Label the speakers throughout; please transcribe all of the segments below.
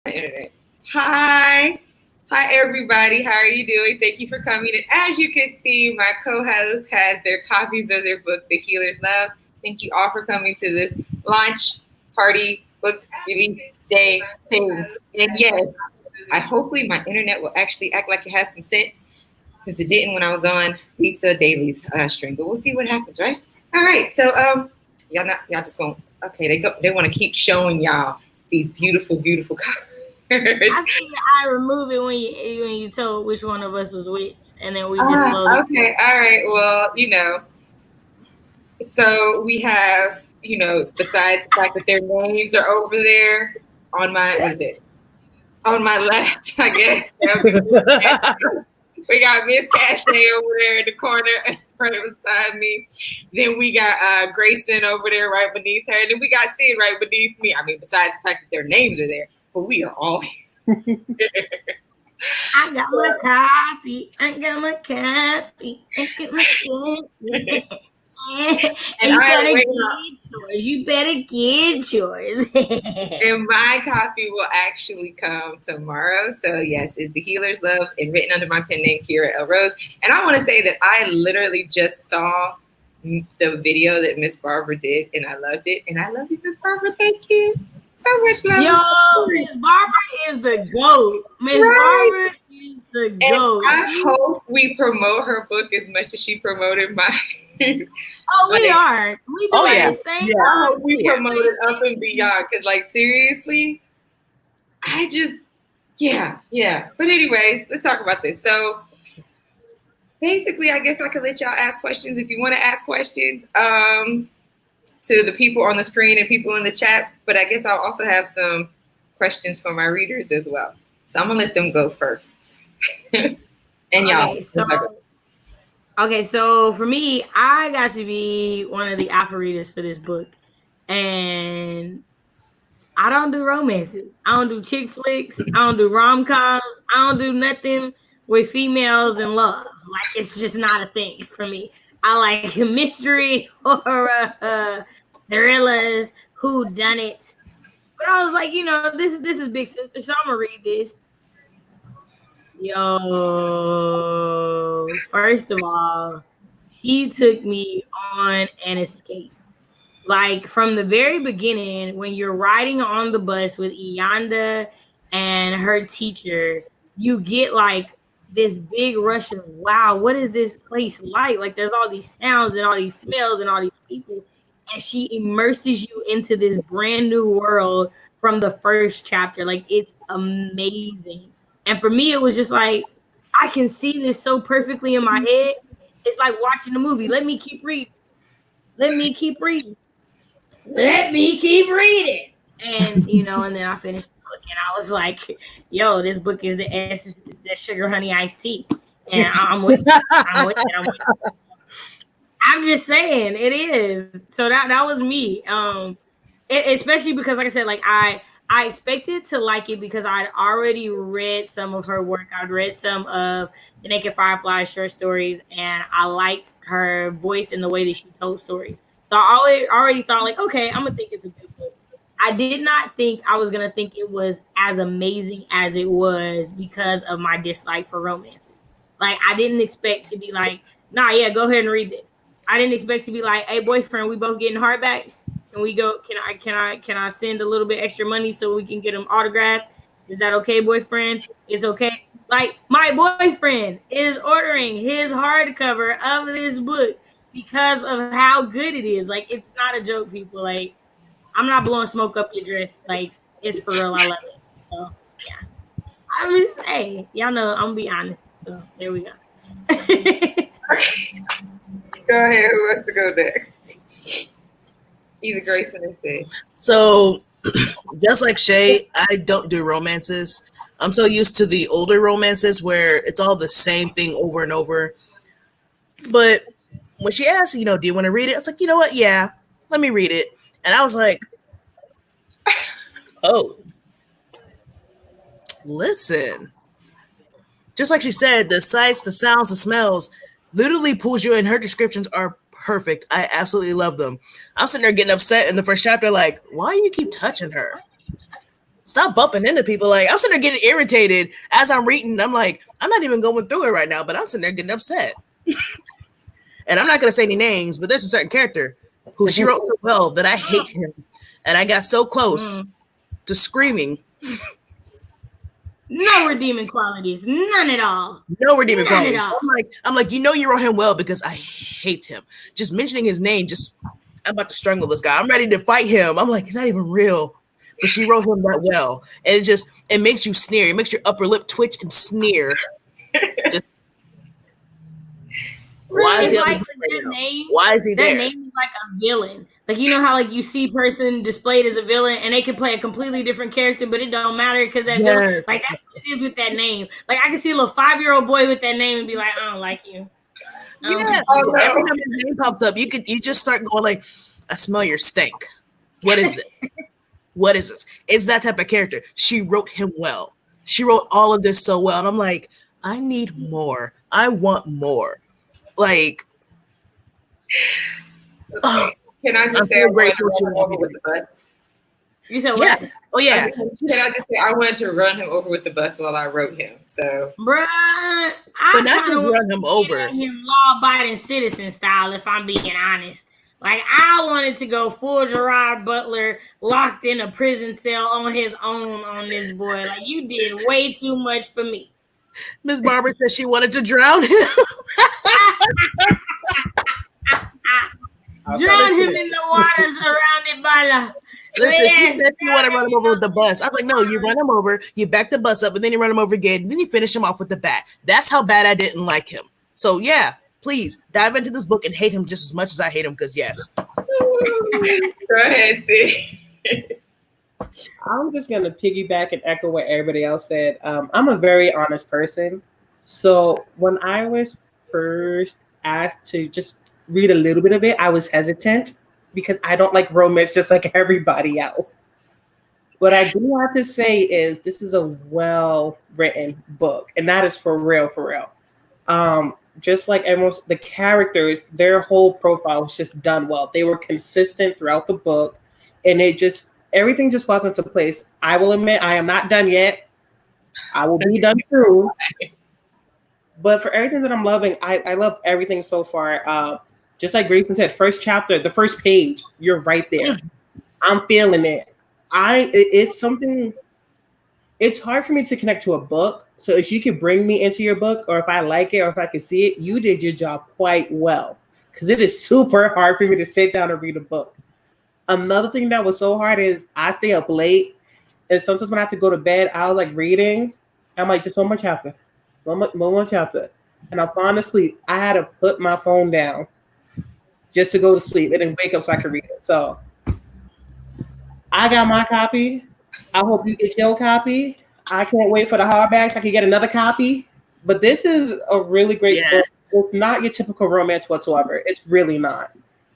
Speaker 1: Internet. Hi. Hi, everybody. How are you doing? Thank you for coming. And as you can see, my co-host has their copies of their book, The Healer'S. Thank you all for coming to this launch party book release day thing. And yes, hopefully my internet will actually act like it has some sense, since it didn't when I was on Lisa Daly's stream. But we'll see what happens, right? All right. So y'all just going, okay, they want to keep showing y'all these beautiful covers.
Speaker 2: I think I remove it when you told which one of us was which, and then we just slowly.
Speaker 1: Okay, all right. Well, so we have, besides the fact that their names are over there on my, what is it? On my left, I guess. We got Miss Cachet over there in the corner, right beside me. Then we got Grayson over there right beneath her. And then we got Sid right beneath me. I mean, besides the fact that their names are there, but we are all here.
Speaker 2: I got my copy. I got my copy. I got my copy. And you better get yours.
Speaker 1: And my copy will actually come tomorrow. So yes, it's The Healer'S Love and written under my pen name, Kierra L. And I want to say that I literally just saw the video that Miss Barbara did, and I loved it. And I love you, Miss Barbara. Thank you so much. Love.
Speaker 2: Yo, Miss Barbara is the GOAT. Miss Barbara is the GOAT.
Speaker 1: And I hope we promote her book as much as she promoted mine.
Speaker 2: Oh, we are. We do the same.
Speaker 1: Yeah, we promote it up and beyond. Because, seriously, I just, yeah. But anyways, let's talk about this. So, basically, I guess I could let y'all ask questions if you want to ask questions to the people on the screen and people in the chat. But I guess I'll also have some questions for my readers as well. So I'm gonna let them go first. And y'all.
Speaker 2: Okay, so for me, I got to be one of the alpha readers for this book. And I don't do romances. I don't do chick flicks. I don't do rom-coms. I don't do nothing with females and love. It's just not a thing for me. I like mystery or thrillers, whodunit. But I was like, this is Big Sister, so I'm going to read this. Yo, first of all, she took me on an escape. From the very beginning, when you're riding on the bus with Iyanda and her teacher, you get this big rush of, wow, what is this place like? There's all these sounds and all these smells and all these people. And she immerses you into this brand new world from the first chapter. It's amazing. And for me, it was just I can see this so perfectly in my head. It's like watching a movie. Let me keep reading. And, and then I finished the book and I was like, yo, this book is the essence, the sugar honey iced tea. And I'm with it. I'm just saying it is. So that was me. Especially because, like I said, I expected to like it because I'd already read some of her work. I'd read some of the Naked FireFly short stories, and I liked her voice and the way that she told stories. So I already thought, okay, I'm going to think it's a good book. I did not think I was going to think it was as amazing as it was because of my dislike for romances. I didn't expect to be nah, yeah, go ahead and read this. I didn't expect to be hey, boyfriend, we both getting hardbacks. Can we go? Can I send a little bit extra money so we can get them autographed? Is that okay, boyfriend? It's okay. My boyfriend is ordering his hardcover of this book because of how good it is. It's not a joke, people. I'm not blowing smoke up your dress. It's for real. I love it. So yeah. I'm just saying, y'all know I'm gonna be honest. So there we go.
Speaker 1: Go ahead. Who wants to go next? Either Grayson or Sid.
Speaker 3: So, just like Shay, I don't do romances. I'm so used to the older romances where it's all the same thing over and over. But when she asked, do you want to read it? It's like, you know what? Yeah, let me read it. And I was like, oh, listen. Just like she said, the sights, the sounds, the smells literally pulls you in. Her descriptions are perfect. I absolutely love them. I'm sitting there getting upset in the first chapter, why do you keep touching her? Stop bumping into people. Like, I'm sitting there getting irritated as I'm reading. I'm like, I'm not even going through it right now, but I'm sitting there getting upset. And I'm not going to say any names, but there's a certain character who she wrote so well that I hate him. And I got so close to screaming.
Speaker 2: No redeeming qualities. None at all.
Speaker 3: No redeeming
Speaker 2: None
Speaker 3: qualities.
Speaker 2: at all.
Speaker 3: I'm like, you know you wrote him well because I hate him. Just mentioning his name, I'm about to strangle this guy. I'm ready to fight him. I'm like, he's not even real. But she wrote him that well. And it makes you sneer. It makes your upper lip twitch and sneer. Why is he
Speaker 2: like that name?
Speaker 3: Why is he there?
Speaker 2: That name is like a villain. Like, you know how like you see person displayed as a villain and they can play a completely different character, but it don't matter because that villain, like that's what it is with that name. Like I can see a little 5-year-old boy with that name and be like, I don't like you.
Speaker 3: Yeah. Every time his name pops up, you just start going like, I smell your stink. What is it? What is this? It's that type of character. She wrote him well. She wrote all of this so well. And I'm like, I need more. I want more. Like,
Speaker 1: can I just say, over with the bus?
Speaker 2: You said what?
Speaker 3: Yeah. Oh yeah.
Speaker 1: Can I just say I wanted to run him over with the bus while I wrote him? So,
Speaker 2: bruh,
Speaker 3: but not just run him over.
Speaker 2: Him law-abiding citizen style, if I'm being honest. Like I wanted to go full Gerard Butler, locked in a prison cell on his own on this boy. Like you did way too much for me.
Speaker 3: Miss Barbara said she wanted to drown him.
Speaker 2: Drown him in the water surrounded by love.
Speaker 3: Listen, she said you want to run him over with the bus. I was like, no, you run him over, you back the bus up, and then you run him over again, and then you finish him off with the bat. That's how bad I didn't like him. So yeah, please dive into this book and hate him just as much as I hate him, because yes.
Speaker 1: Go ahead, see.
Speaker 4: I'm just going to piggyback and echo what everybody else said. I'm a very honest person. So when I was first asked to just read a little bit of it, I was hesitant because I don't like romance just like everybody else. What I do have to say is this is a well-written book, and that is for real, for real. Just like everyone's, the characters, their whole profile was just done well. They were consistent throughout the book, and everything just falls into place. I will admit I am not done yet. I will be done soon. But for everything that I'm loving, I love everything so far. Just like Grayson said, first chapter, the first page, you're right there. I'm feeling it. It's something, it's hard for me to connect to a book. So if you could bring me into your book, or if I like it, or if I can see it, you did your job quite well. Because it is super hard for me to sit down and read a book. Another thing that was so hard is I stay up late. And sometimes when I have to go to bed, I was like reading. I'm like, just one more chapter. One more chapter. And I'm falling asleep. I had to put my phone down just to go to sleep and then wake up so I could read it. So I got my copy. I hope you get your copy. I can't wait for the hardbacks. I can get another copy. But this is a really great book. It's not your typical romance whatsoever. It's really not.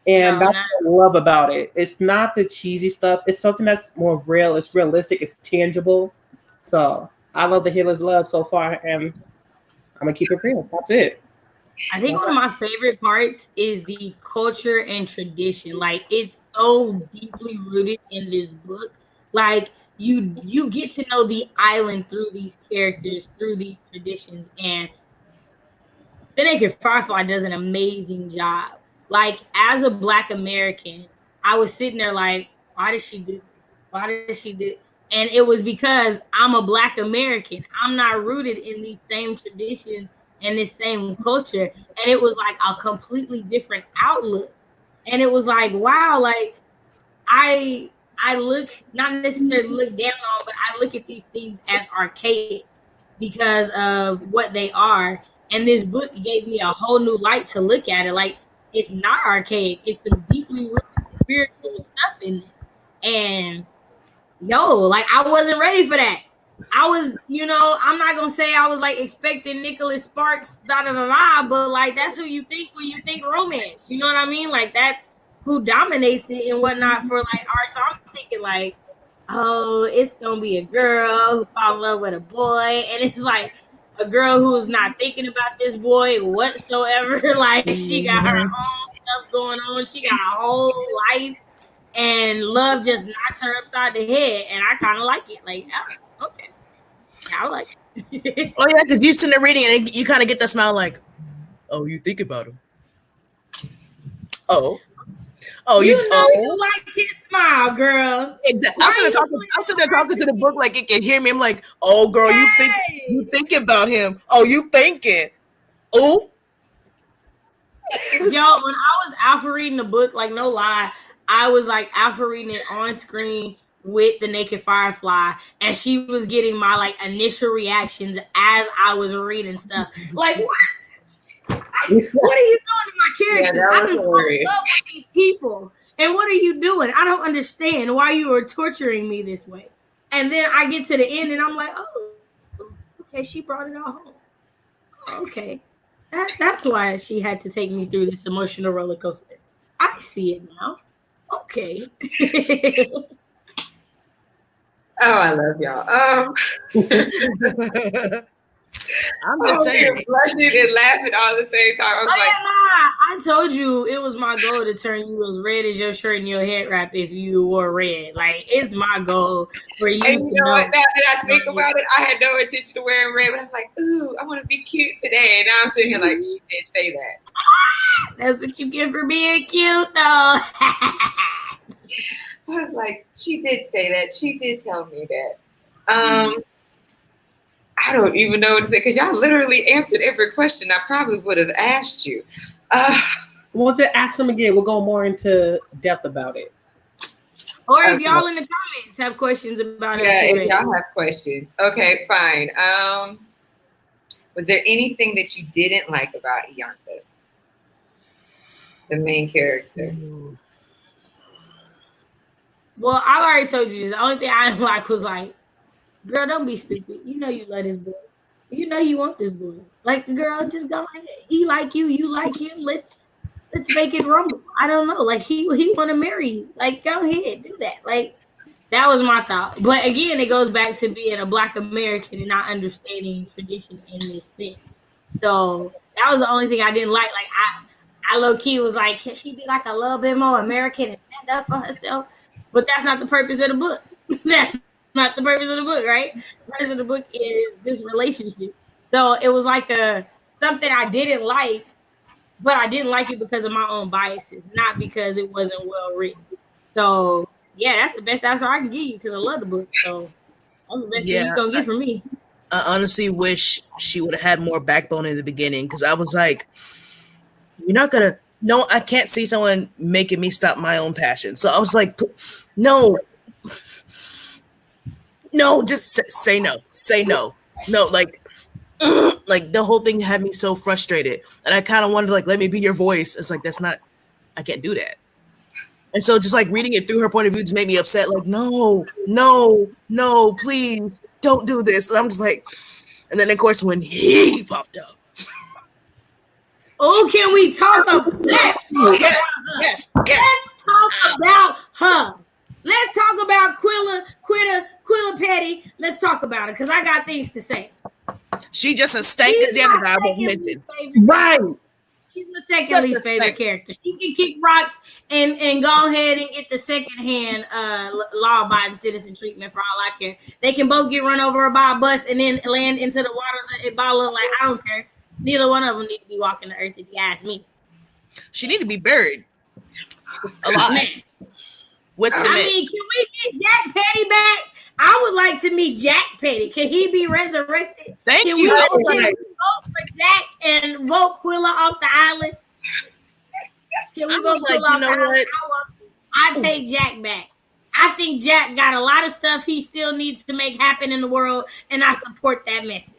Speaker 4: And that's what I love about it. It's not the cheesy stuff. It's something that's more real. It's realistic. It's tangible. So I love the Healer'S love so far, and I'm going to keep it real. That's it.
Speaker 2: I think one of my favorite parts is the culture and tradition. Like, it's so deeply rooted in this book. Like, you get to know the island through these characters, through these traditions. And the Naked FireFly does an amazing job. Like, as a Black American, I was sitting there like, why did she do? Why did she do? And it was because I'm a Black American. I'm not rooted in these same traditions and this same culture. And it was like a completely different outlook. And it was like, wow, like I look, not necessarily look down on, but I look at these things as archaic because of what they are. And this book gave me a whole new light to look at it. Like, it's not archaic. It's some deeply rooted spiritual stuff in this. And like, I wasn't ready for that. I was, I'm not going to say I was like expecting Nicholas Sparks, but like, that's who you think when you think romance. You know what I mean? Like, that's who dominates it and whatnot for like art. So I'm thinking like, oh, it's going to be a girl who fall in love with a boy. And it's like a girl who's not thinking about this boy whatsoever. Like, she got her own stuff going on. She got a whole life. and love just knocks her upside the head, and I kind of like it. Like, oh, okay, I like it.
Speaker 3: Oh yeah, because you sitting there reading and you kind of get that smile like, oh, you think about him. Oh,
Speaker 2: you like his smile, girl.
Speaker 3: Exactly. I'm sitting there talking to the book like it can hear me. I'm like, oh, girl, you think about him. Oh, you thinking. Oh.
Speaker 2: Yo, when I was alpha reading the book, like no lie, I was like alpha reading it on screen with the Naked Firefly, and she was getting my like initial reactions as I was reading stuff. Like, what? What are you doing to my characters?
Speaker 1: Yeah,
Speaker 2: I'm in love with these people, and what are you doing? I don't understand why you are torturing me this way. And then I get to the end, and I'm like, oh, okay, she brought it all home. Okay. That's why she had to take me through this emotional roller coaster. I see it now. Okay.
Speaker 1: Oh, I love y'all.
Speaker 3: I'm just saying,
Speaker 1: blushing and laughing all at the same time. I was
Speaker 2: I told you it was my goal to turn you as red as your shirt and your head wrap if you wore red. Like, it's my goal for you
Speaker 1: and
Speaker 2: to
Speaker 1: you know what? Now that I think
Speaker 2: know.
Speaker 1: about it, I had no intention of wearing red, but I'm like, ooh, I want to be cute today. And now I'm sitting here like, she did say that.
Speaker 2: That's what you get for being cute, though.
Speaker 1: I was like, she did say that. She did tell me that. I don't even know what to say because y'all literally answered every question I probably would have asked you.
Speaker 4: Well, then ask them again. We'll go more into depth about it.
Speaker 2: Or if y'all in the comments have questions about it.
Speaker 1: Yeah, if y'all have questions. Okay, fine. Was there anything that you didn't like about Iyanka, the main character?
Speaker 2: Well, I already told you this. The only thing I didn't like was like, girl, don't be stupid. You know you love this boy. You know you want this boy. Like, girl, just go ahead. He like you. You like him. Let's make it rumble. I don't know. Like, he want to marry you. Like, go ahead. Do that. Like, that was my thought. But again, it goes back to being a Black American and not understanding tradition in this thing. So that was the only thing I didn't like. Like, I low-key was like, can she be like a little bit more American and stand up for herself? But that's not the purpose of the book. That's not the purpose of the book, right? The purpose of the book is this relationship. So it was like something I didn't like, but I didn't like it because of my own biases, not because it wasn't well written. So yeah, that's the best answer I can give you because I love the book. So that's the best thing you're gonna get from me.
Speaker 3: I honestly wish she would have had more backbone in the beginning because I was like, you're not gonna. No, I can't see someone making me stop my own passion. So I was like, no, just say no. Say no. No, like the whole thing had me so frustrated. And I kind of wanted to like, let me be your voice. It's like, I can't do that. And so just like reading it through her point of view just made me upset. Like, no, please don't do this. And I'm just like, and then of course when he popped up.
Speaker 2: Oh, can we talk about
Speaker 3: Yes.
Speaker 2: Let's talk about her. Let's talk about Quilla Petty. Let's talk about it because I got things to say.
Speaker 3: She just as stank as the other guy I won't mention.
Speaker 4: Right.
Speaker 2: She's my second least favorite character. She can kick rocks and go ahead and get the secondhand law-abiding citizen treatment for all I care. They can both get run over by a bus and then land into the waters of Ebola. Like, I don't care. Neither one of them need to be walking the earth if you ask me.
Speaker 3: She need to be buried alive with cement.
Speaker 2: I mean, can we get Jack Petty back? I would like to meet Jack Petty. Can he be resurrected?
Speaker 3: Thank
Speaker 2: can
Speaker 3: you.
Speaker 2: We vote for Jack and vote Quilla off the island? Can we vote Quilla off the island? I take Jack back. I think Jack got a lot of stuff he still needs to make happen in the world, and I support that message.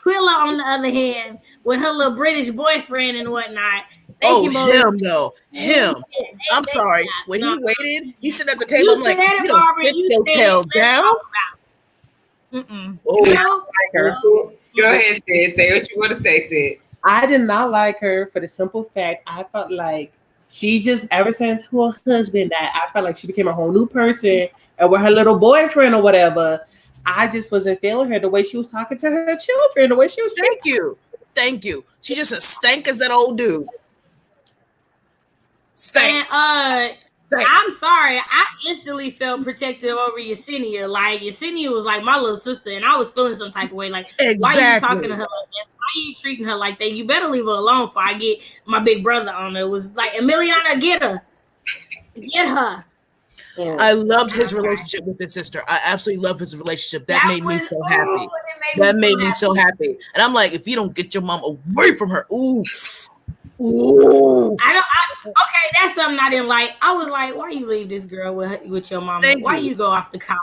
Speaker 2: Quilla, on the other hand, with her little British boyfriend and whatnot.
Speaker 3: Him. I'm sorry. When he waited, he sat at the table. I'm like, you don't put your tail down.
Speaker 1: Go ahead, Sid. Say what you want to say, Sid.
Speaker 4: I did not like her for the simple fact I felt like she just, ever since her husband died, I felt like she became a whole new person. And with her little boyfriend or whatever, I just wasn't feeling her the way she was talking to her children, the way she was.
Speaker 3: Thank you. She just as stank as that old dude. Stank.
Speaker 2: And I'm sorry. I instantly felt protective over Yesenia. Like Yesenia was like my little sister, and I was feeling some type of way. Like, why are you talking to her like that? Why are you treating her like that? You better leave her alone before I get my big brother on her. It was like, Emiliana, get her. Get her.
Speaker 3: I loved his relationship with his sister. I absolutely love his relationship. That made me so happy. That made me so happy. And I'm like, if you don't get your mom away from her, ooh.
Speaker 2: Okay, that's something I didn't like. I was like, why you leave this girl with your mama? Why you go off to college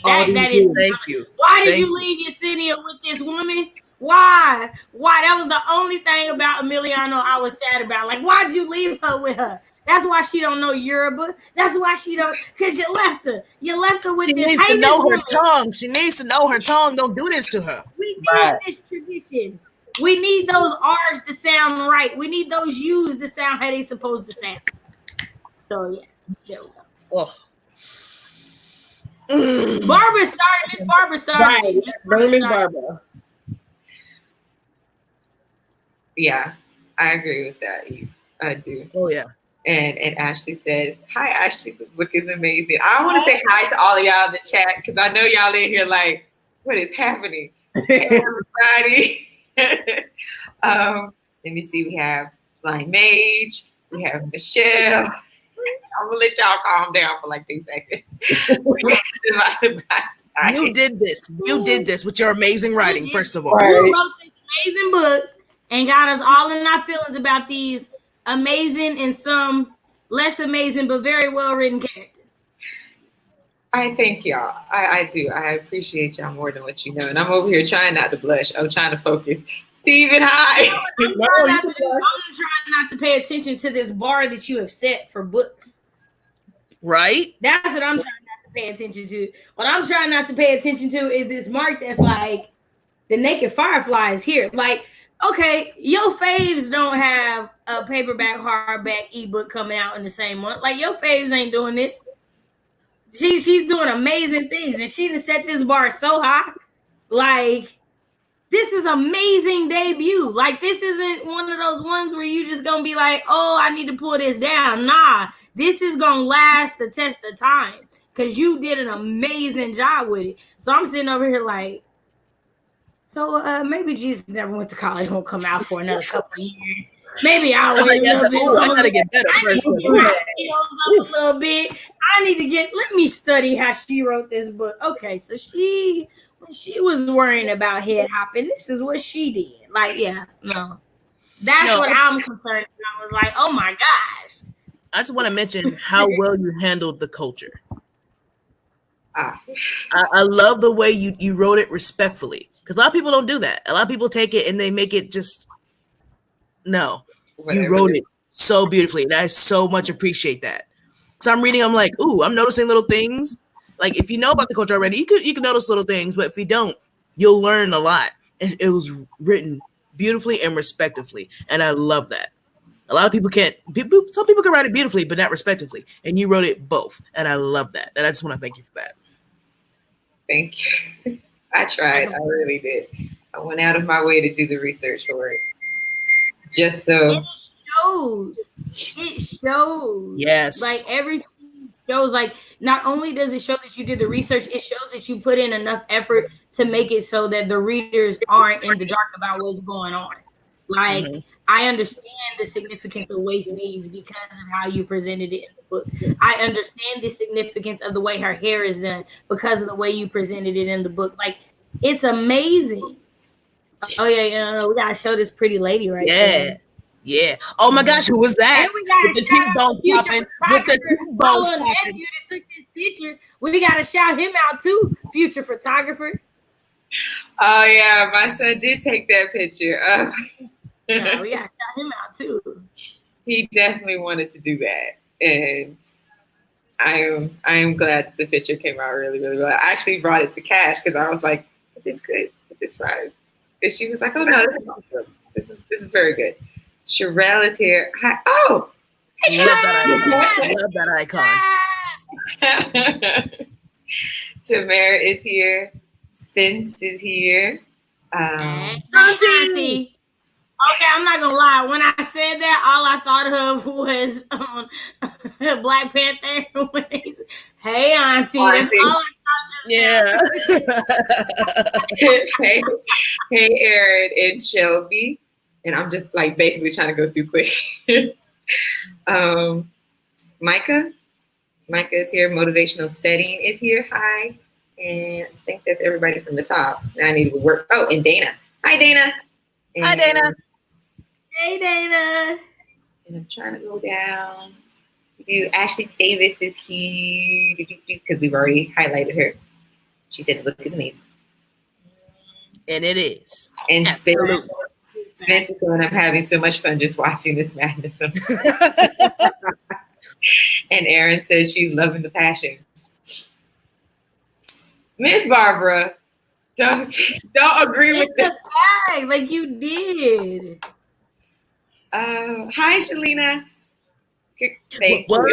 Speaker 2: away? That is
Speaker 3: thank you.
Speaker 2: Why did you leave Yesenia with this woman? Why? That was the only thing about Emiliano I was sad about. Like, why'd you leave her with her? That's why she don't know Yoruba. That's why she don't, because you left her. You left her with this.
Speaker 3: She needs to know her tongue. She needs to know her tongue. Don't do this to her.
Speaker 2: We need this tradition. We need those R's to sound right. We need those U's to sound how they supposed to sound. So yeah, there we go. Barbara started. Miss Barbara started.
Speaker 4: Miss Barbara.
Speaker 1: Yeah, I agree with that, Eve. I do.
Speaker 3: Oh yeah.
Speaker 1: And Ashley said, "Hi, Ashley. The book is amazing." I want to say hi to all of y'all in the chat because I know y'all in here like, what is happening? Everybody. Let me see. We have Blind Mage. We have Michelle. I'm gonna let y'all calm down for like 2 seconds.
Speaker 3: You did this. You did this with your amazing writing. First of all,
Speaker 2: you wrote this amazing book and got us all in our feelings about these amazing and some less amazing but very well written characters.
Speaker 1: I thank y'all. I do. I appreciate y'all more than what you know. And I'm over here trying not to blush. I'm trying to focus. Steven, hi.
Speaker 2: I'm trying not to pay attention to this bar that you have set for books.
Speaker 3: Right?
Speaker 2: That's what I'm trying not to pay attention to. What I'm trying not to pay attention to is this mark that's like, the Naked FireFly is here. Like, okay, your faves don't have a paperback, hardback, ebook coming out in the same month. Like, your faves ain't doing this. She's doing amazing things, and she done set this bar so high. Like, this is amazing debut. Like, this isn't one of those ones where you just gonna be like, oh, I need to pull this down. Nah, this is gonna last the test of time because you did an amazing job with it. So I'm sitting over here like, so maybe Jesus Never Went to College won't come out for another couple of years. Maybe I'll wait a little bit.
Speaker 3: I gotta get better first.
Speaker 2: A little bit. I need to let me study how she wrote this book. Okay, so when she was worrying about head hopping, this is what she did. Like, yeah, no. That's what I'm concerned about. I was like, oh my gosh.
Speaker 3: I just want to mention how well you handled the culture. I love the way you wrote it respectfully. Because a lot of people don't do that. A lot of people take it and they make it just, no. Whatever. You wrote it so beautifully. And I so much appreciate that. Because I'm reading, I'm like, ooh, I'm noticing little things. Like, if you know about the culture already, you can notice little things. But if you don't, you'll learn a lot. And it was written beautifully and respectively. And I love that. A lot of people can't. Some people can write it beautifully, but not respectively. And you wrote it both. And I love that. And I just want to thank you for that.
Speaker 1: Thank you. I tried. I really did. I went out of my way to do the research for it. Just so.
Speaker 2: And it shows. It shows.
Speaker 3: Yes.
Speaker 2: Like everything shows. Like not only does it show that you did the research, it shows that you put in enough effort to make it so that the readers aren't in the dark about what's going on. Like I understand the significance of waist beads because of how you presented it in the book. I understand the significance of the way her hair is done because of the way you presented it in the book. Like, it's amazing. Oh, yeah, we got to show this pretty lady right there.
Speaker 3: Yeah. Oh, my gosh, who was that?
Speaker 2: And we got to shout out the nephew that took this picture. We got to shout him out, too, future photographer.
Speaker 1: Oh, yeah, my son did take that picture.
Speaker 2: Yeah, we gotta shout him out too.
Speaker 1: He definitely wanted to do that, and I am glad that the picture came out really, really well. I actually brought it to Cash because I was like, "Is this good? Is this fine?" And she was like, "Oh no, this is awesome. This is very good." Sherelle is here. Hi. Oh, hey,
Speaker 3: I love that icon.
Speaker 1: Tamara is here. Spence is here.
Speaker 2: Auntie. Okay, I'm not gonna lie. When I said that, all I thought of was Black Panther. When he said, "Hey, Auntie," that's all I
Speaker 3: Yeah.
Speaker 1: Hey, hey, Aaron and Shelby. And I'm just like basically trying to go through quick. Micah. Micah is here. Motivational setting is here. Hi. And I think that's everybody from the top. Now I need to work. Oh, and Dana. Hi, Dana. And,
Speaker 3: Hi, Dana.
Speaker 2: Hey, Dana.
Speaker 1: And I'm trying to go down. Ashley Davis is here because we've already highlighted her. She said the book is amazing.
Speaker 3: And it is.
Speaker 1: And
Speaker 3: Absolutely.
Speaker 1: Spencer and I'm having so much fun just watching this madness. And Erin says she's loving the passion. Miss Barbara, don't agree with
Speaker 2: the bag like you did.
Speaker 1: Hi, Shalina.
Speaker 3: What?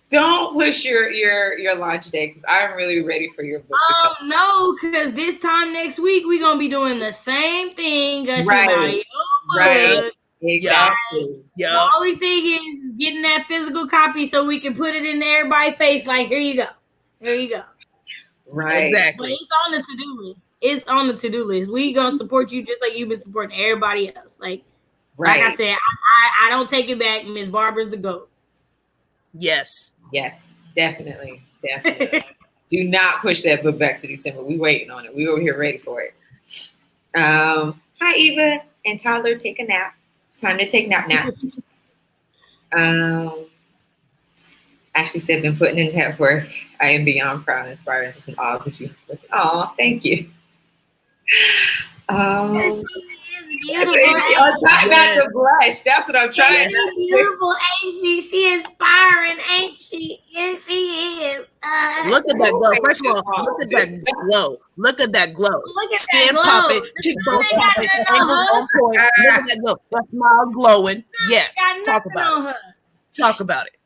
Speaker 1: Don't push your launch day because I'm really ready for your book.
Speaker 2: No, because this time next week we're gonna be doing the same thing.
Speaker 1: Right. Exactly.
Speaker 3: Yeah.
Speaker 2: The only thing is getting that physical copy so we can put it in everybody's face. Like, here you go. Here you go.
Speaker 1: Right.
Speaker 3: Exactly.
Speaker 2: But it's on the to-do list. It's on the to-do list. We gonna support you just like you've been supporting everybody else. Like I said, I don't take it back. Miss Barbara's the GOAT.
Speaker 3: Yes.
Speaker 1: Yes, definitely. Do not push that book back to December. We waiting on it. We over here ready for it. Hi, Eva and Tyler. Take a nap. It's time to take nap. Ashley said, been putting in that work. I am beyond proud and inspired and just in awe of you. Oh, thank you.
Speaker 2: Beautiful.
Speaker 1: I'm not to blush. That's what I'm trying.
Speaker 2: She's beautiful, ain't she? She inspiring, ain't she? Yes, she is.
Speaker 3: Look at that glow. First of all, look at that glow. Look at that glow.
Speaker 2: Look at
Speaker 3: Skin
Speaker 2: that glow.
Speaker 3: popping, cheekbone popping, angles on point. Look at that glow. That smile glowing. Yes. Talk about it. Talk about it.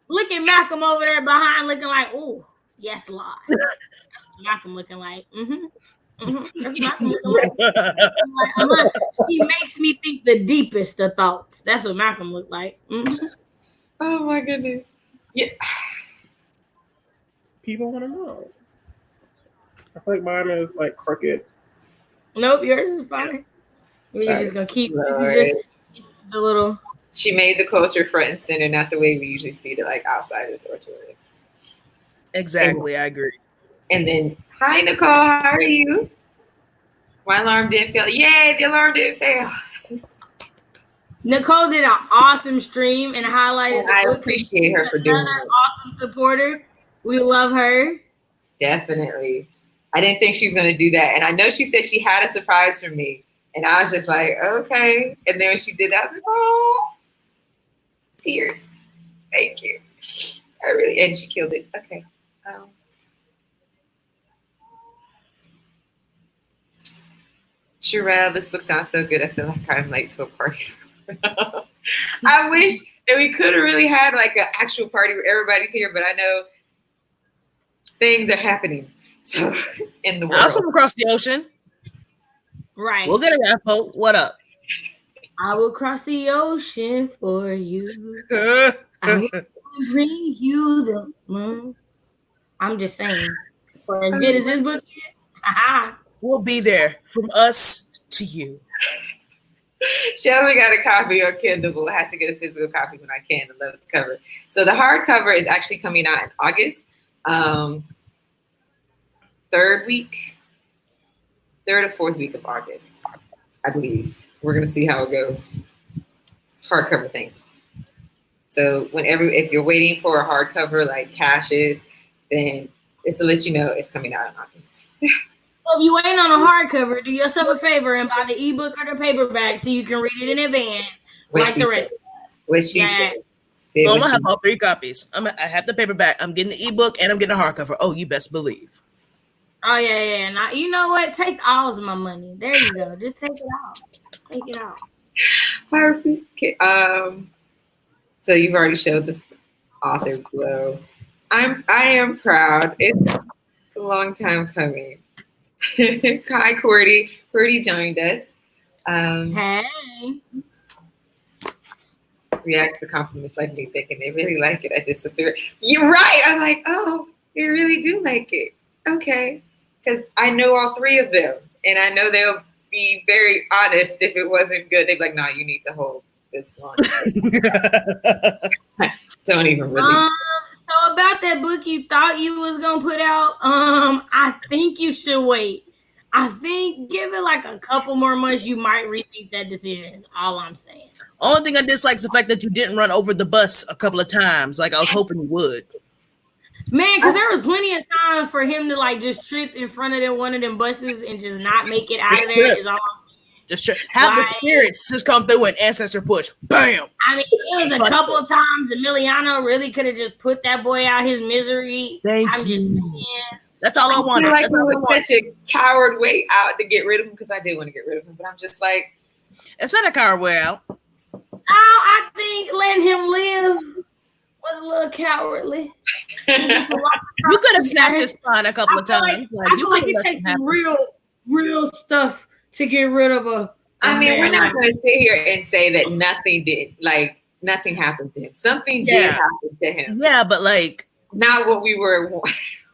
Speaker 2: Look at Malcolm over there behind looking like, ooh, yes, Lord. Malcolm looking like, That's Malcolm looking like. She makes me think the deepest of thoughts. That's what Malcolm looked like.
Speaker 1: Oh my goodness. Yeah.
Speaker 4: People want to know. I feel like mine is like crooked.
Speaker 2: Nope, yours is fine. We're just gonna keep. This is just the little.
Speaker 1: She made the culture front and center, not the way we usually see it, like outside of tourists.
Speaker 3: Exactly, I agree.
Speaker 1: And then, hi Nicole, how are you? My alarm didn't fail. Yay, the alarm didn't fail.
Speaker 2: Nicole did an awesome stream and highlighted.
Speaker 1: I appreciate her for doing
Speaker 2: another awesome supporter. We love her.
Speaker 1: Definitely. I didn't think she was going to do that. And I know she said she had a surprise for me. And I was just like, okay. And then when she did that, I was like, oh, tears. Thank you. And she killed it. Okay. Sherelle, this book sounds so good. I feel like I'm late to a party. I wish that we could have really had like an actual party where everybody's here, but I know things are happening. So in the world.
Speaker 3: I'll swim across the ocean.
Speaker 2: Right.
Speaker 3: We'll get a raffle. What up?
Speaker 2: I will cross the ocean for you. I will bring you the moon. I'm just saying. For as good as this book is,
Speaker 3: we'll be there from us to you.
Speaker 1: Shelby got a copy on Kindle, but we'll have to get a physical copy when I can. I love the cover. So the hardcover is actually coming out in August. Third or fourth week of August, I believe. We're gonna see how it goes. Hardcover things. So if you're waiting for a hardcover like Cash is, then just to let you know it's coming out in August.
Speaker 2: So if you're waiting on a hardcover, do yourself a favor and buy the ebook or the paperback so you can read it in advance, like the rest of us.
Speaker 1: What she said.
Speaker 3: I'm gonna have all 3 copies. I have the paperback. I'm getting the ebook and I'm getting a hardcover. Oh, you best believe.
Speaker 2: Oh yeah. Now, you know what? Take all of my money. There you go. Just take it out. Take it out.
Speaker 1: Perfect. So you've already showed this author glow. I am proud. It's a long time coming. Hi, Cordy. Cordy joined us.
Speaker 2: Hey.
Speaker 1: Reacts to compliments like me, thinking they really like it. I disappear. You're right. I'm like, oh, they really do like it. Okay, because I know all three of them, and I know they'll be very honest if it wasn't good. They'd be like, "Nah, you need to hold this long." Don't even release.
Speaker 2: So about that book you thought you was gonna put out, I think you should wait. I think give it like a couple more months, you might rethink that decision. Is all I'm saying.
Speaker 3: Only thing I dislike is the fact that you didn't run over the bus a couple of times, like I was hoping you would.
Speaker 2: Man, because there was plenty of time for him to like just trip in front of one of them buses and just not make it out of there. Is all I'm saying.
Speaker 3: Just have the spirits just come through and ancestor push. Bam!
Speaker 2: I mean, it was a couple of times Emiliano really could have just put that boy out his misery.
Speaker 3: Thank you. That's all I wanted.
Speaker 1: I feel like it was such a coward way out to get rid of him, because I did want to get rid of him, but I'm just like,
Speaker 3: it's not a coward way out.
Speaker 2: I think letting him live was a little cowardly.
Speaker 3: You could have snapped his spine a couple of times.
Speaker 2: I feel like it takes some real stuff to get rid of a.
Speaker 1: I mean, we're not going to sit here and say that nothing happened to him. Something did happen to him.
Speaker 3: Yeah, but like
Speaker 1: not what we were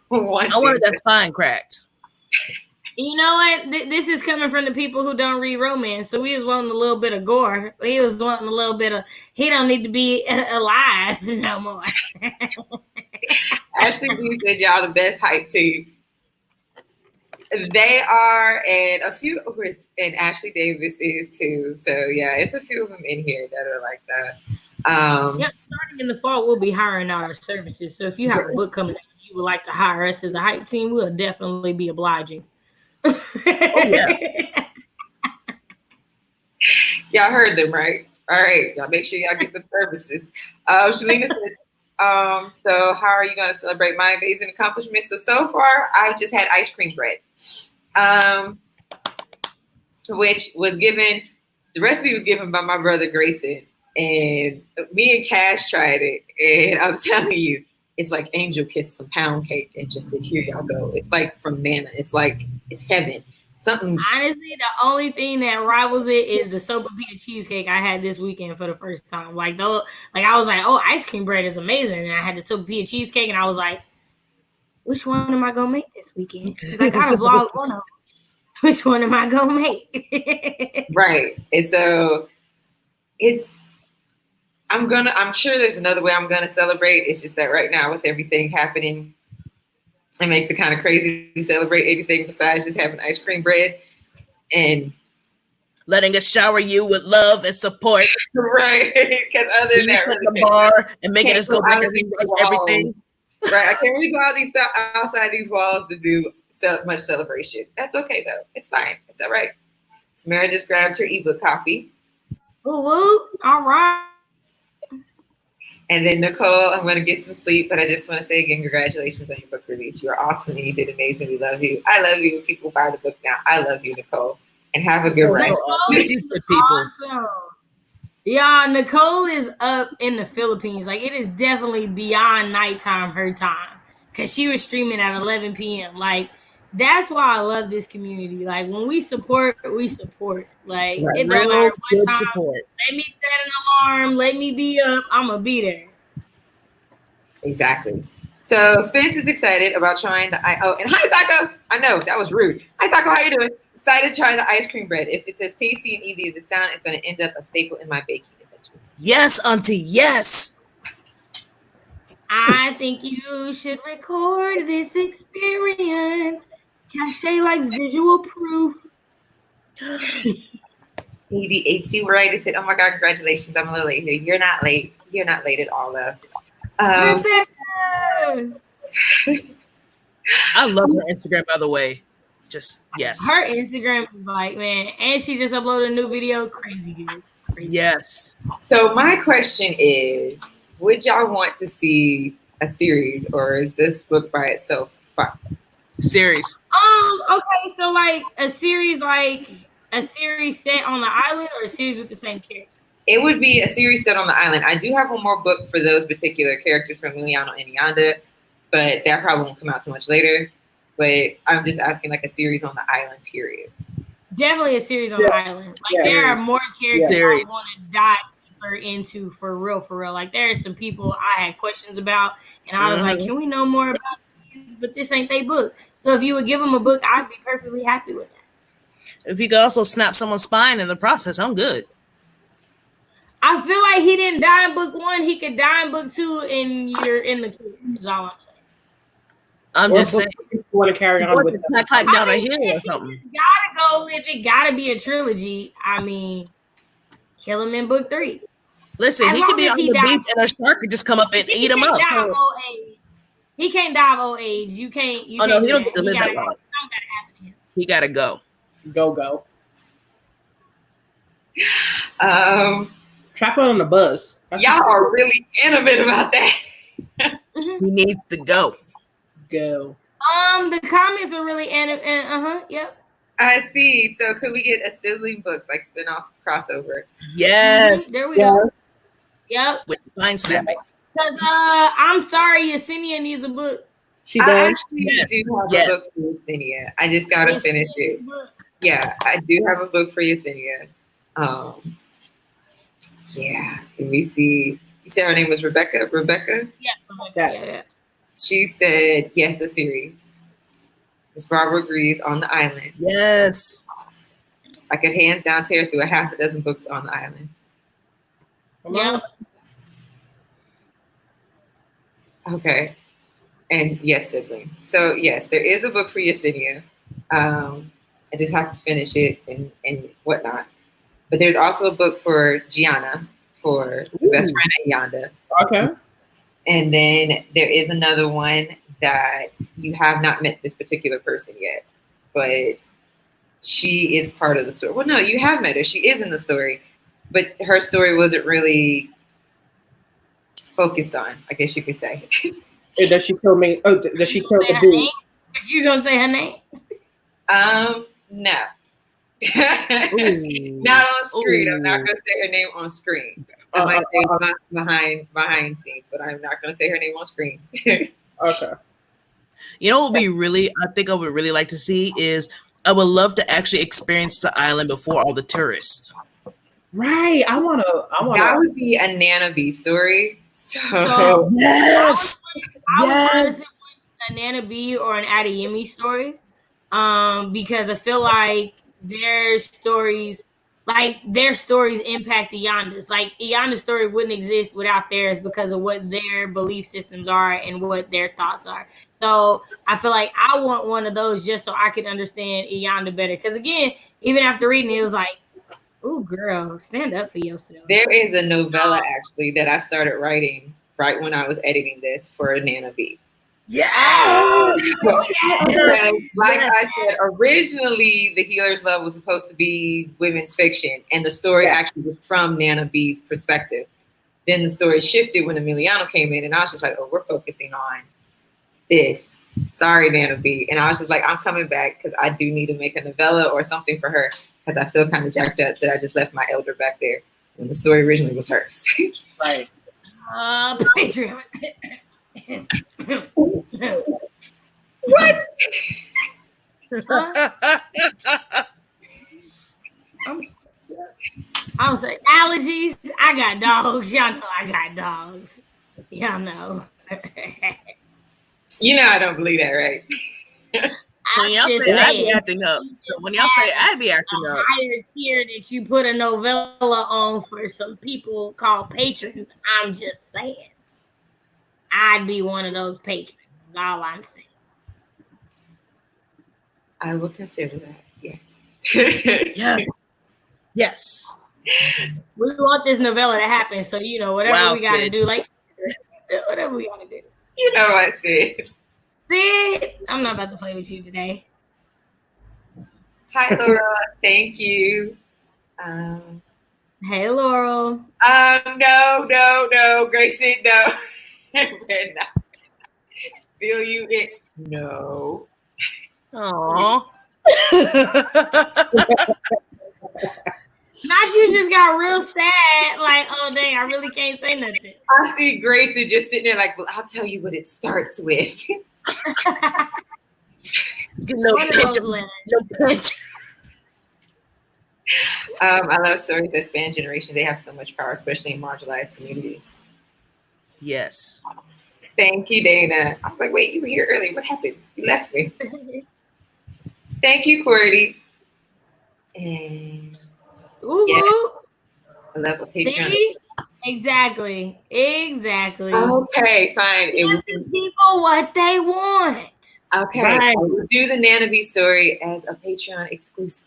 Speaker 1: wanting.
Speaker 3: I wanted that spine cracked.
Speaker 2: You know what? This is coming from the people who don't read romance. So we was wanting a little bit of gore. He was wanting a little bit of, he don't need to be alive no more.
Speaker 1: Ashley B said y'all the best hype team. They are, and a few, and Ashley Davis is too. So yeah, it's a few of them in here that are like that.
Speaker 2: Yep, starting in the fall, we'll be hiring out our services. So if you have a book coming out, you would like to hire us as a hype team, we'll definitely be obliging.
Speaker 3: Oh, yeah.
Speaker 1: Y'all heard them, right? All right, y'all make sure y'all get the services. Shalina said, so how are you going to celebrate my amazing accomplishments? So far, I've just had ice cream bread, which was given, the recipe was given by my brother Grayson, and me and Cash tried it, and I'm telling you, it's like angel kiss some pound cake and just said, here y'all go. It's like from manna. It's like, it's heaven. Something.
Speaker 2: Honestly, the only thing that rivals it is the sopapilla cheesecake I had this weekend for the first time. Like I was like, oh, ice cream bread is amazing. And I had the sopapilla cheesecake and I was like, which one am I going to make this weekend? Because I got to vlog one of them. Which one am I going to make?
Speaker 1: Right. And so I'm sure there's another way I'm gonna celebrate. It's just that right now with everything happening, it makes it kind of crazy to celebrate anything besides just having ice cream bread and
Speaker 3: letting us shower you with love and support.
Speaker 1: Right. Because other than that,
Speaker 3: really the bar and making us go back and everything.
Speaker 1: Right. I can't really go outside these walls to do much celebration. That's okay though. It's fine. It's all right. Samara just grabbed her ebook copy.
Speaker 2: Ooh, all right.
Speaker 1: And then Nicole, I'm going to get some sleep, but I just want to say again, congratulations on your book release. You are awesome and you did amazing. We love you. I love you. People buy the book now. I love you, Nicole. And have a good rest.
Speaker 2: She's good people. Awesome. Yeah, Nicole is up in the Philippines. Like, it is definitely beyond nighttime her time. Because she was streaming at 11 p.m. Like, that's why I love this community. Like, when we support, we support. Like, right. It don't matter what time. Support. Let me set an alarm. Let me be up. I'm going to be there.
Speaker 1: Exactly. So, Spence is excited about trying the... and hi, Taco. I know, that was rude. Hi, Taco. How you doing? Excited to try the ice cream bread. If it's as tasty and easy as it sounds, it's going to end up a staple in my baking adventures.
Speaker 3: Yes, Auntie. Yes.
Speaker 2: I think you should record this experience. Cache likes visual proof.
Speaker 1: ADHD writer said, oh my God, congratulations. I'm a little late here. You're not late. You're not late at all, though.
Speaker 2: Rebecca!
Speaker 3: I love her Instagram, by the way. Just, yes.
Speaker 2: Her Instagram is like, man, and she just uploaded a new video. Crazy, dude. Crazy.
Speaker 3: Yes.
Speaker 1: So my question is, would y'all want to see a series, or is this book by itself fun?
Speaker 3: Series.
Speaker 2: Okay, so like a series set on the island, or a series with the same character?
Speaker 1: It would be a series set on the island. I do have one more book for those particular characters from Emiliano and Yanda, but that probably won't come out too much later. But I'm just asking like a series on the island, period.
Speaker 2: Definitely a series on the island. Like there are more characters I want to dive deeper into for real, for real. Like there are some people I had questions about, and I was like, can we know more about this? But this ain't their book. So if you would give them a book, I'd be perfectly happy with that.
Speaker 3: If you could also snap someone's spine in the process, I'm good.
Speaker 2: I feel like he didn't die in book 1. He could die in book 2, and you're in the queue. Is all I'm saying.
Speaker 3: I'm just saying.
Speaker 4: You want to carry on with it.
Speaker 3: Down a hill or something.
Speaker 2: Gotta go if it gotta be a trilogy. I mean, kill him in book 3.
Speaker 3: Listen, he could be on the beach and a shark could just come up and eat him up.
Speaker 2: He can't die of old age. You can't. You
Speaker 3: no,
Speaker 2: can't
Speaker 3: he don't get to live that long. He gotta go.
Speaker 4: Go. Trap on the bus.
Speaker 1: Y'all are really intimate about that.
Speaker 3: He needs to go.
Speaker 4: Go.
Speaker 2: The comments are really yep.
Speaker 1: I see. So could we get a sibling books like spin-off crossover?
Speaker 3: Yes.
Speaker 2: There we go. Yep.
Speaker 3: With spine snapping.
Speaker 2: Because I'm sorry, Yesenia needs a book.
Speaker 1: She does. I actually do have a book for Yesenia. I just gotta finish it. Yeah, I do have a book for Yesenia. Yeah. Let me see. You said her name was Rebecca? Rebecca?
Speaker 2: Yeah.
Speaker 1: She said, yes, a series. Miss Barbara agrees on the island.
Speaker 3: Yes.
Speaker 1: I could hands down tear through a half a dozen books on the island.
Speaker 2: Yeah.
Speaker 1: Okay. And yes, siblings. So yes, there is a book for Yesenia. I just have to finish it and whatnot. But there's also a book for Gianna, for the best friend of Yonda.
Speaker 4: Okay.
Speaker 1: And then there is another one that you have not met this particular person yet, but she is part of the story. Well, no, you have met her. She is in the story, but her story wasn't really focused on, I guess you could say.
Speaker 4: Does she kill me? Oh, does she kill the dude?
Speaker 2: You gonna say her name?
Speaker 1: No. Not on screen. I'm not gonna say her name on screen. I might say behind scenes, but I'm not gonna say her name on screen.
Speaker 4: Okay.
Speaker 3: You know what I think I would really like to see is I would love to actually experience the island before all the tourists.
Speaker 4: Right. I wanna
Speaker 1: That would be a Nana B story. So
Speaker 2: yes. I would honestly want a Nana B or an Adeyemi story. Because I feel like their stories impact Iyanda's. Like Iyanda's story wouldn't exist without theirs because of what their belief systems are and what their thoughts are. So I feel like I want one of those just so I can understand Iyanda better. Because again, even after reading it, it was like, "Ooh, girl, stand up for yourself."
Speaker 1: There is a novella actually that I started writing right when I was editing this for Nana B.
Speaker 3: Yeah.
Speaker 1: Like I said, originally the Healer'S Love was supposed to be women's fiction, and the story actually was from Nana B's perspective. Then the story shifted when Emiliano came in, and I was just like, "Oh, we're focusing on this." Sorry, Nana B. And I was just like, "I'm coming back because I do need to make a novella or something for her because I feel kind of jacked up that I just left my elder back there when the story originally was hers."
Speaker 4: Right.
Speaker 2: Patreon.
Speaker 1: What?
Speaker 2: I'm saying allergies. I got dogs. Y'all know I got dogs. Y'all know.
Speaker 1: You know I don't believe that, right?
Speaker 3: When y'all say I be acting up. When y'all say I be acting up.
Speaker 2: Higher tier that you put a novella on for some people called patrons. I'm just saying. I'd be one of those patrons. Is all I'm saying.
Speaker 1: I will consider that. Yes.
Speaker 3: Yeah. Yes.
Speaker 2: We want this novella to happen, so whatever we gotta do, like whatever we gotta do.
Speaker 1: You know what, Sid?
Speaker 2: Sid, I'm not about to play with you today.
Speaker 1: Hi, Laura. Thank you.
Speaker 2: Hey, Laurel.
Speaker 1: No, Gracie, no. Feel you in? No.
Speaker 3: Aww.
Speaker 2: Not you just got real sad, like, oh dang, I really can't say nothing.
Speaker 1: I see Gracie just sitting there like, well, I'll tell you what it starts with.
Speaker 3: No pinch.
Speaker 1: I love stories that span generations. They have so much power, especially in marginalized communities.
Speaker 3: Yes.
Speaker 1: Thank you, Dana. I was like, wait, you were here early. What happened? You left me. Thank you, Cordy. And yeah, I love a Patreon.
Speaker 2: See? Exactly.
Speaker 1: Okay, fine.
Speaker 2: Give the people what they want.
Speaker 1: Okay,
Speaker 4: Right.
Speaker 1: I will do the Nana B story as a Patreon exclusive.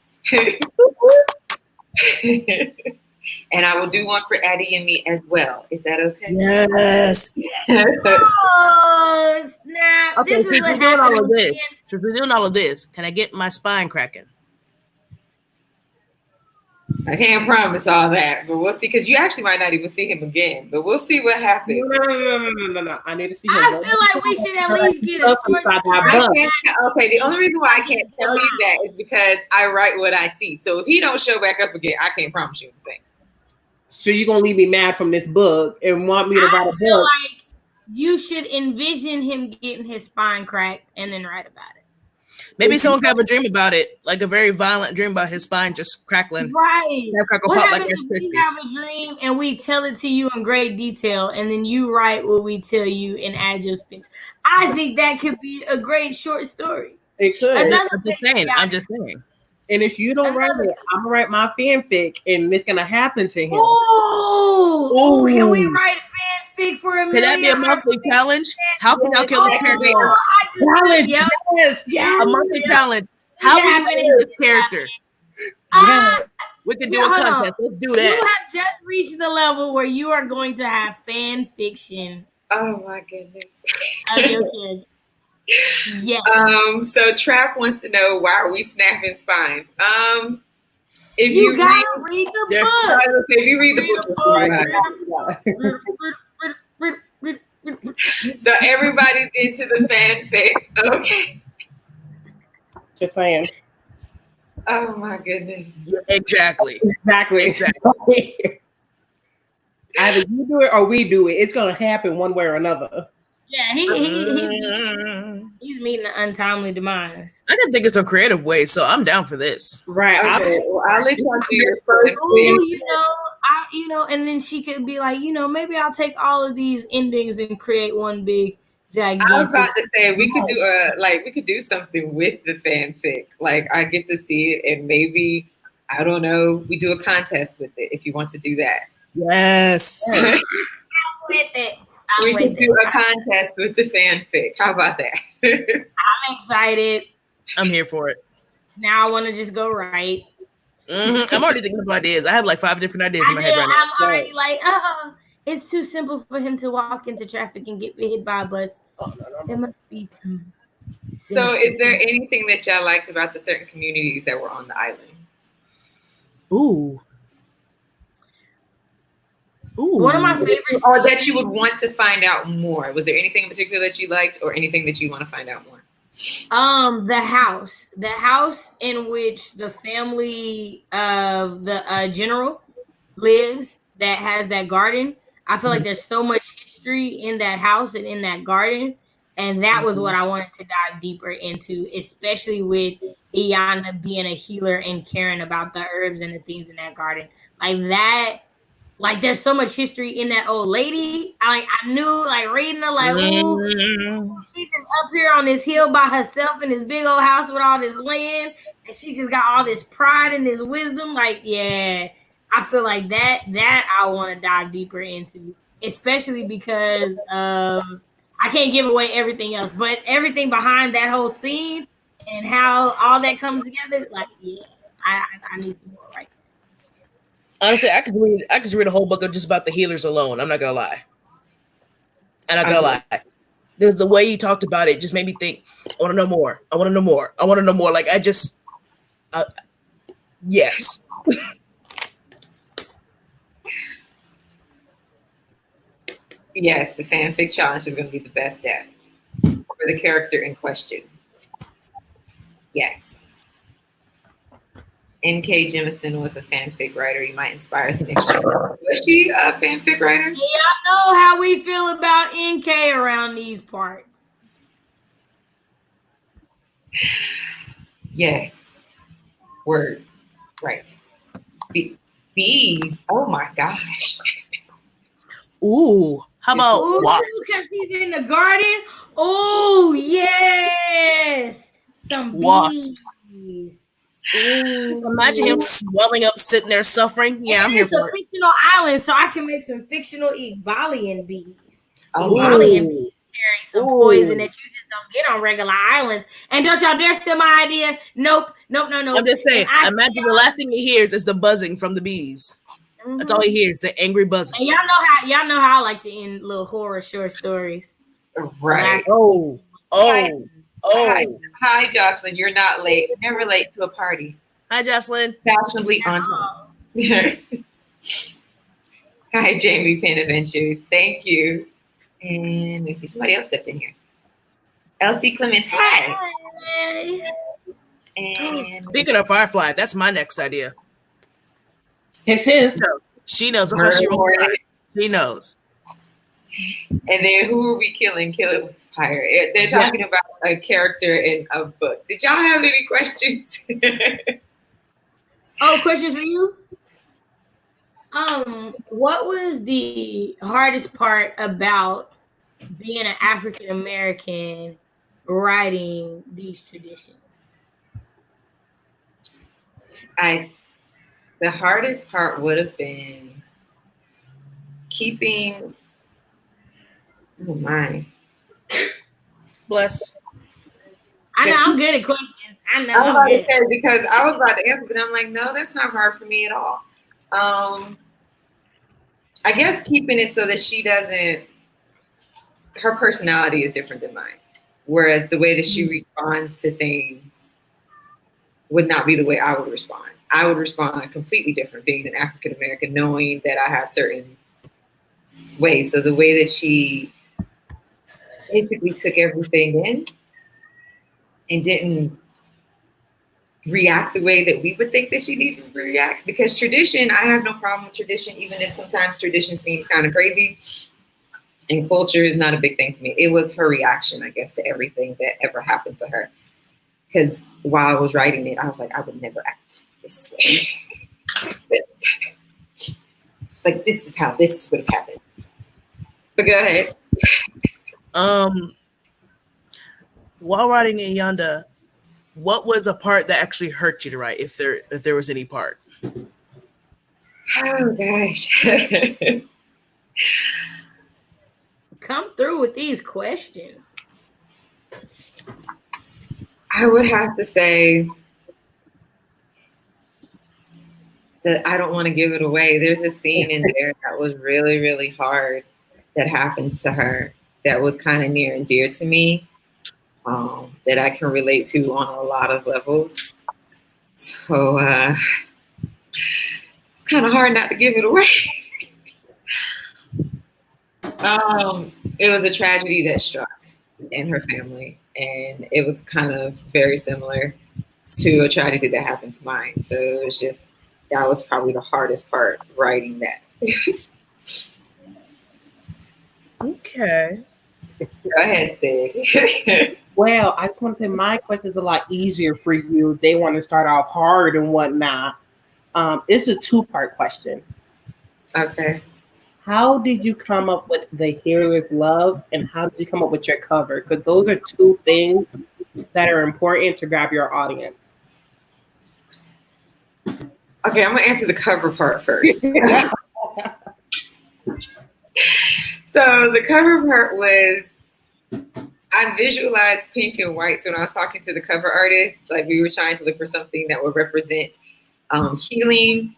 Speaker 1: And I will do one for Addie and me as well. Is that okay?
Speaker 3: Yes.
Speaker 2: Oh, snap.
Speaker 3: Okay,
Speaker 2: This is
Speaker 3: since
Speaker 2: what
Speaker 3: we're doing
Speaker 2: happens.
Speaker 3: all of this, can I get my spine cracking?
Speaker 1: I can't promise all that, but we'll see. Because you actually might not even see him again, but we'll see what happens.
Speaker 4: No. I need to see him.
Speaker 2: I feel like we should at least get a short story.
Speaker 1: Okay, the only reason why I can't tell you that is because I write what I see. So if he don't show back up again, I can't promise you anything.
Speaker 4: So you're gonna leave me mad from this book and want me to write a
Speaker 2: feel
Speaker 4: book?
Speaker 2: like you should envision him getting his spine cracked and then write about it.
Speaker 3: Maybe someone could have a dream about it, like a very violent dream about his spine just crackling.
Speaker 2: Right.
Speaker 3: Crackle
Speaker 2: What
Speaker 3: pop
Speaker 2: happens
Speaker 3: like
Speaker 2: if we have a dream and we tell it to you in great detail and then you write what we tell you and add your spin? I think that could be a great short story.
Speaker 4: It could.
Speaker 3: I'm just saying.
Speaker 4: And if you don't write it, I'm gonna write my fanfic, and it's gonna happen to him.
Speaker 2: Oh, can we write fanfic for a million?
Speaker 3: Can that be a monthly challenge? How can I kill this character?
Speaker 4: Challenge, yes,
Speaker 3: a monthly challenge. How can we kill this character? We can do a contest. Let's do that.
Speaker 2: You have just reached the level where you are going to have fan fiction.
Speaker 1: Oh my goodness.
Speaker 2: Of your kid. Yeah.
Speaker 1: So Trap wants to know, why are we snapping spines? If
Speaker 2: you gotta read the book.
Speaker 1: If you read the book. So everybody's into the fanfic. Okay.
Speaker 4: Just saying.
Speaker 1: Oh my goodness.
Speaker 3: Exactly.
Speaker 4: Either you do it or we do it. It's gonna happen one way or another.
Speaker 2: Yeah, he's meeting an untimely demise.
Speaker 3: I can think of some creative ways, so I'm down for this.
Speaker 4: Right.
Speaker 1: Okay. I'll let you do your first.
Speaker 2: And then she could be like, maybe I'll take all of these endings and create one big gigantic.
Speaker 1: I was about to say we could do something with the fanfic. Like I get to see it, and maybe I don't know. We do a contest with it if you want to do that.
Speaker 3: Yes.
Speaker 2: I'm with it.
Speaker 1: We can do a contest with the fanfic. How about that?
Speaker 2: I'm excited.
Speaker 3: I'm here for it.
Speaker 2: Now I want to just go right.
Speaker 3: Mm-hmm. I'm already thinking of ideas. I have like 5 different ideas in my head right now.
Speaker 2: I'm already like, it's too simple for him to walk into traffic and get hit by a bus.
Speaker 4: No.
Speaker 2: There must be some.
Speaker 1: So, is there anything that y'all liked about the certain communities that were on the island?
Speaker 3: Ooh.
Speaker 2: One of my favorites.
Speaker 1: Or that you would want to find out more. Was there anything in particular that you liked, or anything that you want to find out more?
Speaker 2: The house in which the family of the general lives, that has that garden. I feel like there's so much history in that house and in that garden, and that was what I wanted to dive deeper into, especially with Iyanna being a healer and caring about the herbs and the things in that garden. Like that. Like there's so much history in that old lady. I knew, reading her, ooh, she just up here on this hill by herself in this big old house with all this land, and she just got all this pride and this wisdom. Yeah, I feel like that I want to dive deeper into, especially because I can't give away everything else, but everything behind that whole scene and how all that comes together. I need some more right.
Speaker 3: Honestly, I could read a whole book of just about the healers alone. I'm not gonna lie. There's the way you talked about it just made me think, I want to know more. Yes.
Speaker 1: Yes, the fanfic challenge is going to be the best at for the character in question. Yes. N.K. Jemisin was a fanfic writer. You might inspire the next year. Was she a fanfic writer?
Speaker 2: Yeah, I know how we feel about N.K. around these parts.
Speaker 1: Yes. Word. Right. Bees. Oh my gosh.
Speaker 3: Ooh, how about
Speaker 2: Ooh,
Speaker 3: wasps?
Speaker 2: because he's in the garden. Oh yes, some
Speaker 3: Wasps.
Speaker 2: bees. Ooh.
Speaker 3: Imagine him swelling up, sitting there suffering. Yeah, I'm here
Speaker 2: It's a
Speaker 3: for it.
Speaker 2: fictional island, so I can make some fictional Egalian bees.
Speaker 1: Oh my.
Speaker 2: Egalian bees carry some poison that
Speaker 4: Ooh.
Speaker 2: you just don't get on regular islands. And don't y'all dare steal my idea. Nope.
Speaker 3: I'm just saying, imagine the last thing he hears is the buzzing from the bees. That's all he hears, the angry buzzing.
Speaker 2: And y'all know how I like to end little horror short stories.
Speaker 1: Right.
Speaker 3: Oh.
Speaker 1: Hi, Jocelyn. You're not late. You're never late to a party.
Speaker 3: Hi, Jocelyn.
Speaker 1: Fashionably on time. Hi, Jamie Penn Adventures. Thank you. And let's see, somebody else stepped in here. Elsie Clements. Hi. And
Speaker 3: Speaking of Firefly, that's my next idea.
Speaker 4: It's his.
Speaker 3: She knows. That's what she wrote. She knows.
Speaker 1: And then who are we killing? Kill it with fire. They're talking about a character in a book. Did y'all have any questions?
Speaker 2: Oh, questions for you? What was the hardest part about being an African American writing these traditions?
Speaker 1: The hardest part would have been keeping. Oh my.
Speaker 3: Bless.
Speaker 2: I know I'm good at questions. I know
Speaker 1: I was
Speaker 2: I'm
Speaker 1: about
Speaker 2: good.
Speaker 1: to say, because I was about to answer, but I'm like, no, that's not hard for me at all. I guess keeping it so that she doesn't. Her personality is different than mine, whereas the way that she responds to things would not be the way I would respond. I would respond completely different being an African American, knowing that I have certain ways. So the way that she basically took everything in and didn't react the way that we would think that she needed to react. Because tradition, I have no problem with tradition, even if sometimes tradition seems kind of crazy. And culture is not a big thing to me. It was her reaction, I guess, to everything that ever happened to her. Because while I was writing it, I was like, I would never act this way. It's like, this is how this would have happened. But go ahead.
Speaker 3: While writing in Yonda, what was a part that actually hurt you to write, if there was any part?
Speaker 1: Oh gosh.
Speaker 2: Come through with these questions.
Speaker 1: I would have to say that I don't want to give it away. There's a scene in there that was really, really hard that happens to her that was kind of near and dear to me, that I can relate to on a lot of levels. So it's kind of hard not to give it away. It was a tragedy that struck in her family, and it was kind of very similar to a tragedy that happened to mine. So it was just, that was probably the hardest part, writing that.
Speaker 3: Okay.
Speaker 1: Go ahead, Sid.
Speaker 4: Well, I just want to say my question is a lot easier for you. They want to start off hard and whatnot. It's a two-part question.
Speaker 1: Okay.
Speaker 4: How did you come up with the Healer'S love, and how did you come up with your cover? Because those are two things that are important to grab your audience.
Speaker 1: Okay, I'm gonna answer the cover part first. So the cover part was, I visualized pink and white. So when I was talking to the cover artist, like we were trying to look for something that would represent healing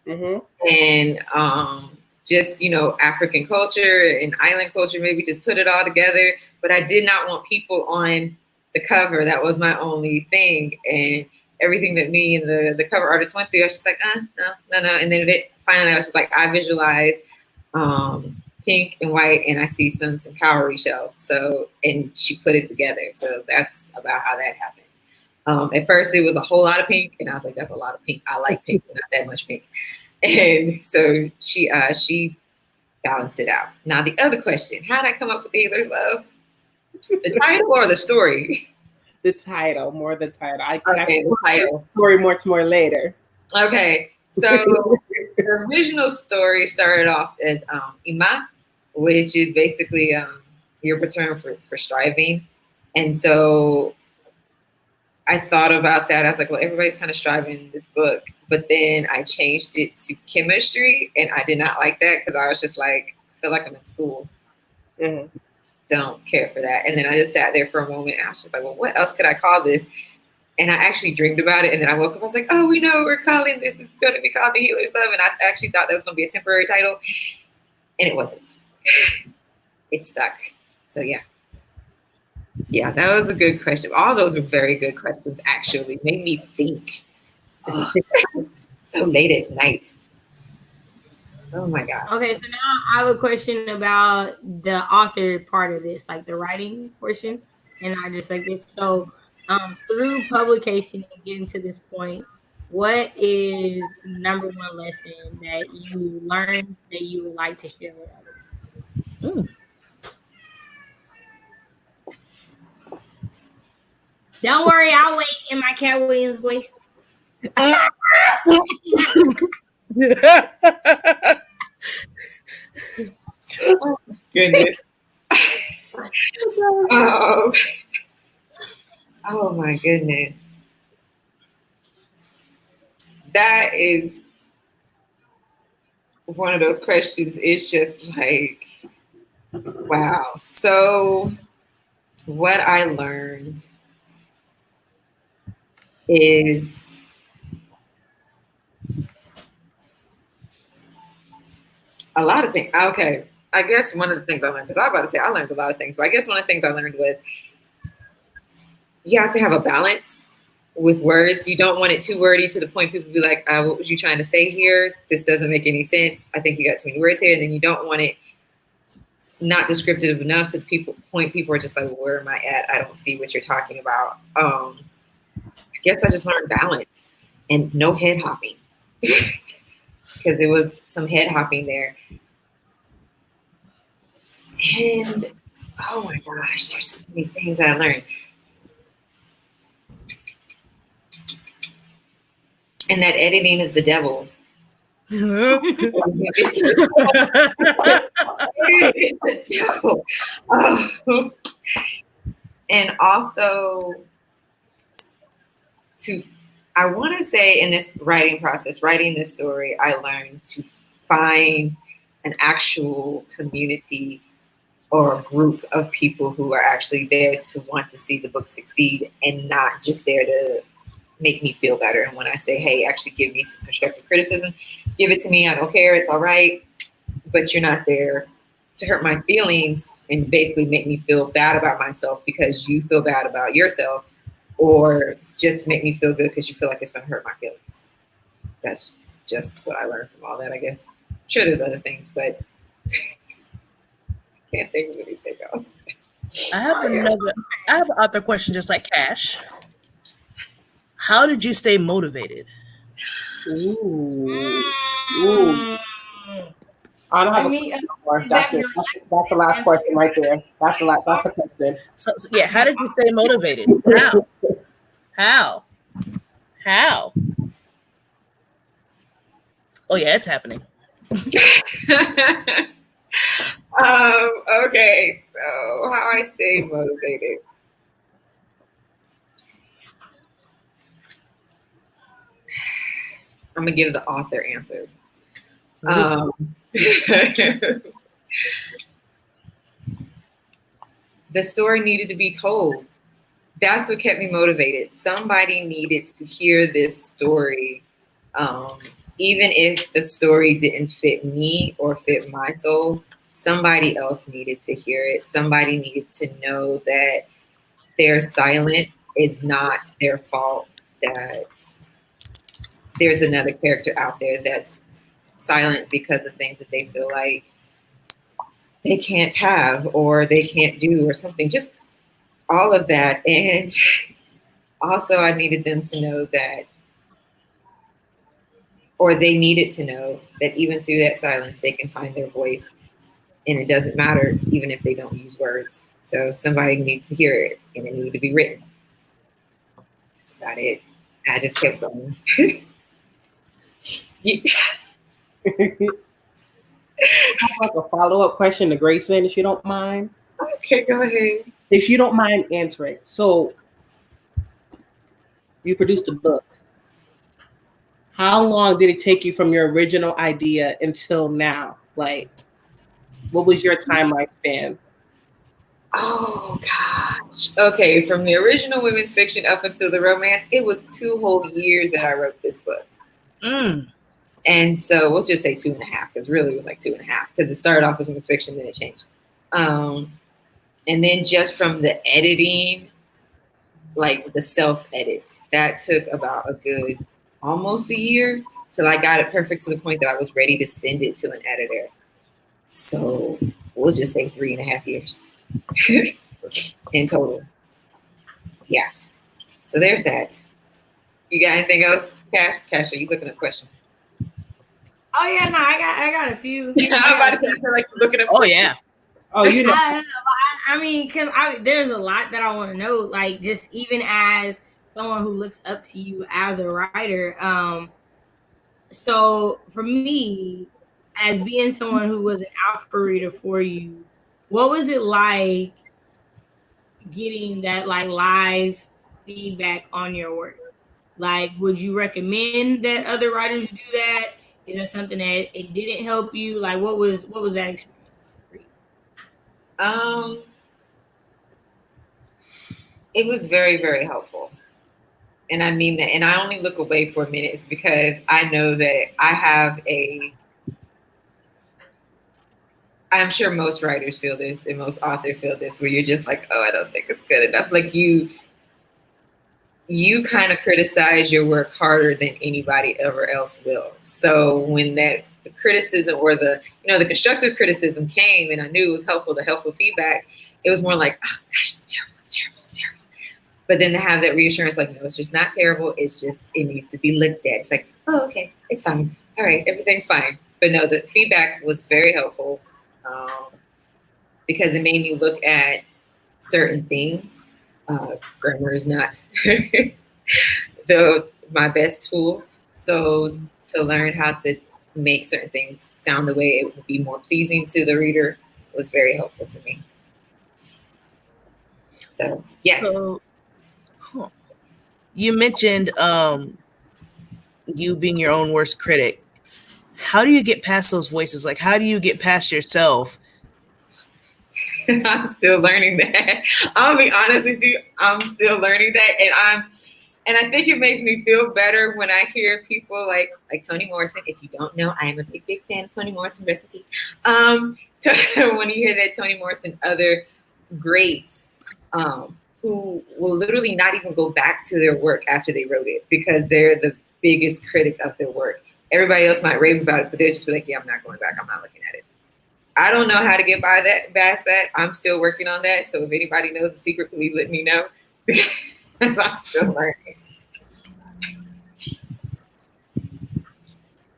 Speaker 1: and just, you know, African culture and island culture, maybe just put it all together. But I did not want people on the cover. That was my only thing. And everything that me and the cover artist went through, I was just like, no. And then finally I was just like, I visualize pink and white, and I see some cowrie shells. So, and she put it together. So that's about how that happened. At first it was a whole lot of pink, and I was like, that's a lot of pink. I like pink, but not that much pink. And so she balanced it out. Now the other question, how did I come up with Healer'S love? The title or the story?
Speaker 4: The title, more the title. I
Speaker 1: okay, the title.
Speaker 4: Story more later.
Speaker 1: Okay, So the original story started off as Ima, which is basically your term for striving. And so I thought about that. I was like, well, everybody's kind of striving in this book. But then I changed it to chemistry, and I did not like that because I was just like, I feel like I'm in school.
Speaker 4: Mm-hmm.
Speaker 1: Don't care for that. And then I just sat there for a moment, and I was just like, well, what else could I call this? And I actually dreamed about it, and then I woke up. I was like, oh, we know we're calling this. It's going to be called The Healer'S Love. And I actually thought that was going to be a temporary title, and it wasn't. It stuck. So, yeah. Yeah, that was a good question. All those were very good questions, actually. Made me think. Oh, so late at night. Oh, my gosh.
Speaker 2: Okay, so now I have a question about the author part of this, like the writing portion. And I just like this. So through publication and getting to this point, what is number one lesson that you learned that you would like to share with others? Don't worry, I'll wait in my Cat Williams voice.
Speaker 1: Oh, goodness. Oh my goodness. That is one of those questions. It's just like, wow. So what I learned is a lot of things. Okay. I guess one of the things I learned, because I was about to say I learned a lot of things, but I guess one of the things I learned was you have to have a balance with words. You don't want it too wordy to the point people be like, what was you trying to say here? This doesn't make any sense. I think you got too many words here. And then you don't want it not descriptive enough to the point people are just like, well, where am I at? I don't see what you're talking about. I guess I just learned balance and no head hopping because there was some head hopping there. And oh my gosh, there's so many things I learned. And that editing is the devil. It's the devil. Oh. And also I want to say in this writing process, writing this story, I learned to find an actual community or a group of people who are actually there to want to see the book succeed and not just there to make me feel better. And when I say, hey, actually give me some constructive criticism, give it to me. I don't care. It's all right. But you're not there to hurt my feelings and basically make me feel bad about myself because you feel bad about yourself, or just to make me feel good because you feel like it's going to hurt my feelings. That's just what I learned from all that, I guess. I'm sure there's other things, but can't think of anything else.
Speaker 3: I have an author question just like Cash. How did you stay motivated?
Speaker 4: Ooh. I don't have that's the last question right there. That's the question.
Speaker 3: So yeah, how did you stay motivated? How? Oh yeah, it's happening.
Speaker 1: Okay, so how I stay motivated. I'm gonna give the author answer. The story needed to be told. That's what kept me motivated. Somebody needed to hear this story. Even if the story didn't fit me or fit my soul, somebody else needed to hear it. Somebody needed to know that their silence is not their fault, that there's another character out there that's silent because of things that they feel like they can't have or they can't do or something. Just all of that. And also I needed them to know that, or they needed to know that even through that silence, they can find their voice. And it doesn't matter even if they don't use words. So somebody needs to hear it and it needed to be written. That's about it. I just kept going. Yeah.
Speaker 4: Like a follow-up question to Grayson, if you don't mind.
Speaker 1: Okay, go ahead.
Speaker 4: If you don't mind answering. So you produced a book. How long did it take you from your original idea until now? Like, what was your timeline span?
Speaker 1: Oh gosh. Okay, from the original women's fiction up until the romance, it was 2 whole years that I wrote this book. And so we'll just say 2.5, because really it was like 2.5, because it started off as women's fiction, then it changed. And then just from the editing, like the self edits, that took about a good almost a year till I got it perfect to the point that I was ready to send it to an editor. So we'll just say 3.5 years in total. Yeah. So there's that. You got anything else, Cash? Cash, are you looking up questions?
Speaker 2: Oh yeah, no, I got a few.
Speaker 1: I'm about to say, I feel like you're looking up.
Speaker 3: Oh yeah.
Speaker 4: Oh, you know.
Speaker 2: I mean, because there's a lot that I want to know. Like, just even as someone who looks up to you as a writer. So for me, as being someone who was an alpha reader for you, what was it like getting that like live feedback on your work? Like, would you recommend that other writers do that? Is that something that it didn't help you? Like, what was that experience like for you?
Speaker 1: It was very, very helpful. And I mean that. And I only look away for minutes because I know that I have I'm sure most writers feel this and most authors feel this, where you're just like, oh, I don't think it's good enough. Like you kind of criticize your work harder than anybody ever else will. So when that criticism or the constructive criticism came and I knew it was helpful, the helpful feedback, it was more like, oh gosh, it's terrible. But then to have that reassurance, like, no, it's just not terrible. It's just, it needs to be looked at. It's like, oh, okay, it's fine. All right, everything's fine. But no, the feedback was very helpful because it made me look at certain things. Grammar is not my best tool. So to learn how to make certain things sound the way it would be more pleasing to the reader was very helpful to me. So, yes.
Speaker 3: So, you mentioned you being your own worst critic. How do you get past those voices? Like, how do you get past yourself?
Speaker 1: I'm still learning that. I'll be honest with you. I'm still learning that. And I think it makes me feel better when I hear people like Toni Morrison. If you don't know, I am a big fan of Toni Morrison recipes. When you hear that Toni Morrison, other greats, who will literally not even go back to their work after they wrote it because they're the biggest critic of their work. Everybody else might rave about it, but they'll just be like, yeah, I'm not going back. I'm not looking at it. I don't know how to get past that. I'm still working on that. So if anybody knows the secret, please let me know. Because I'm still learning.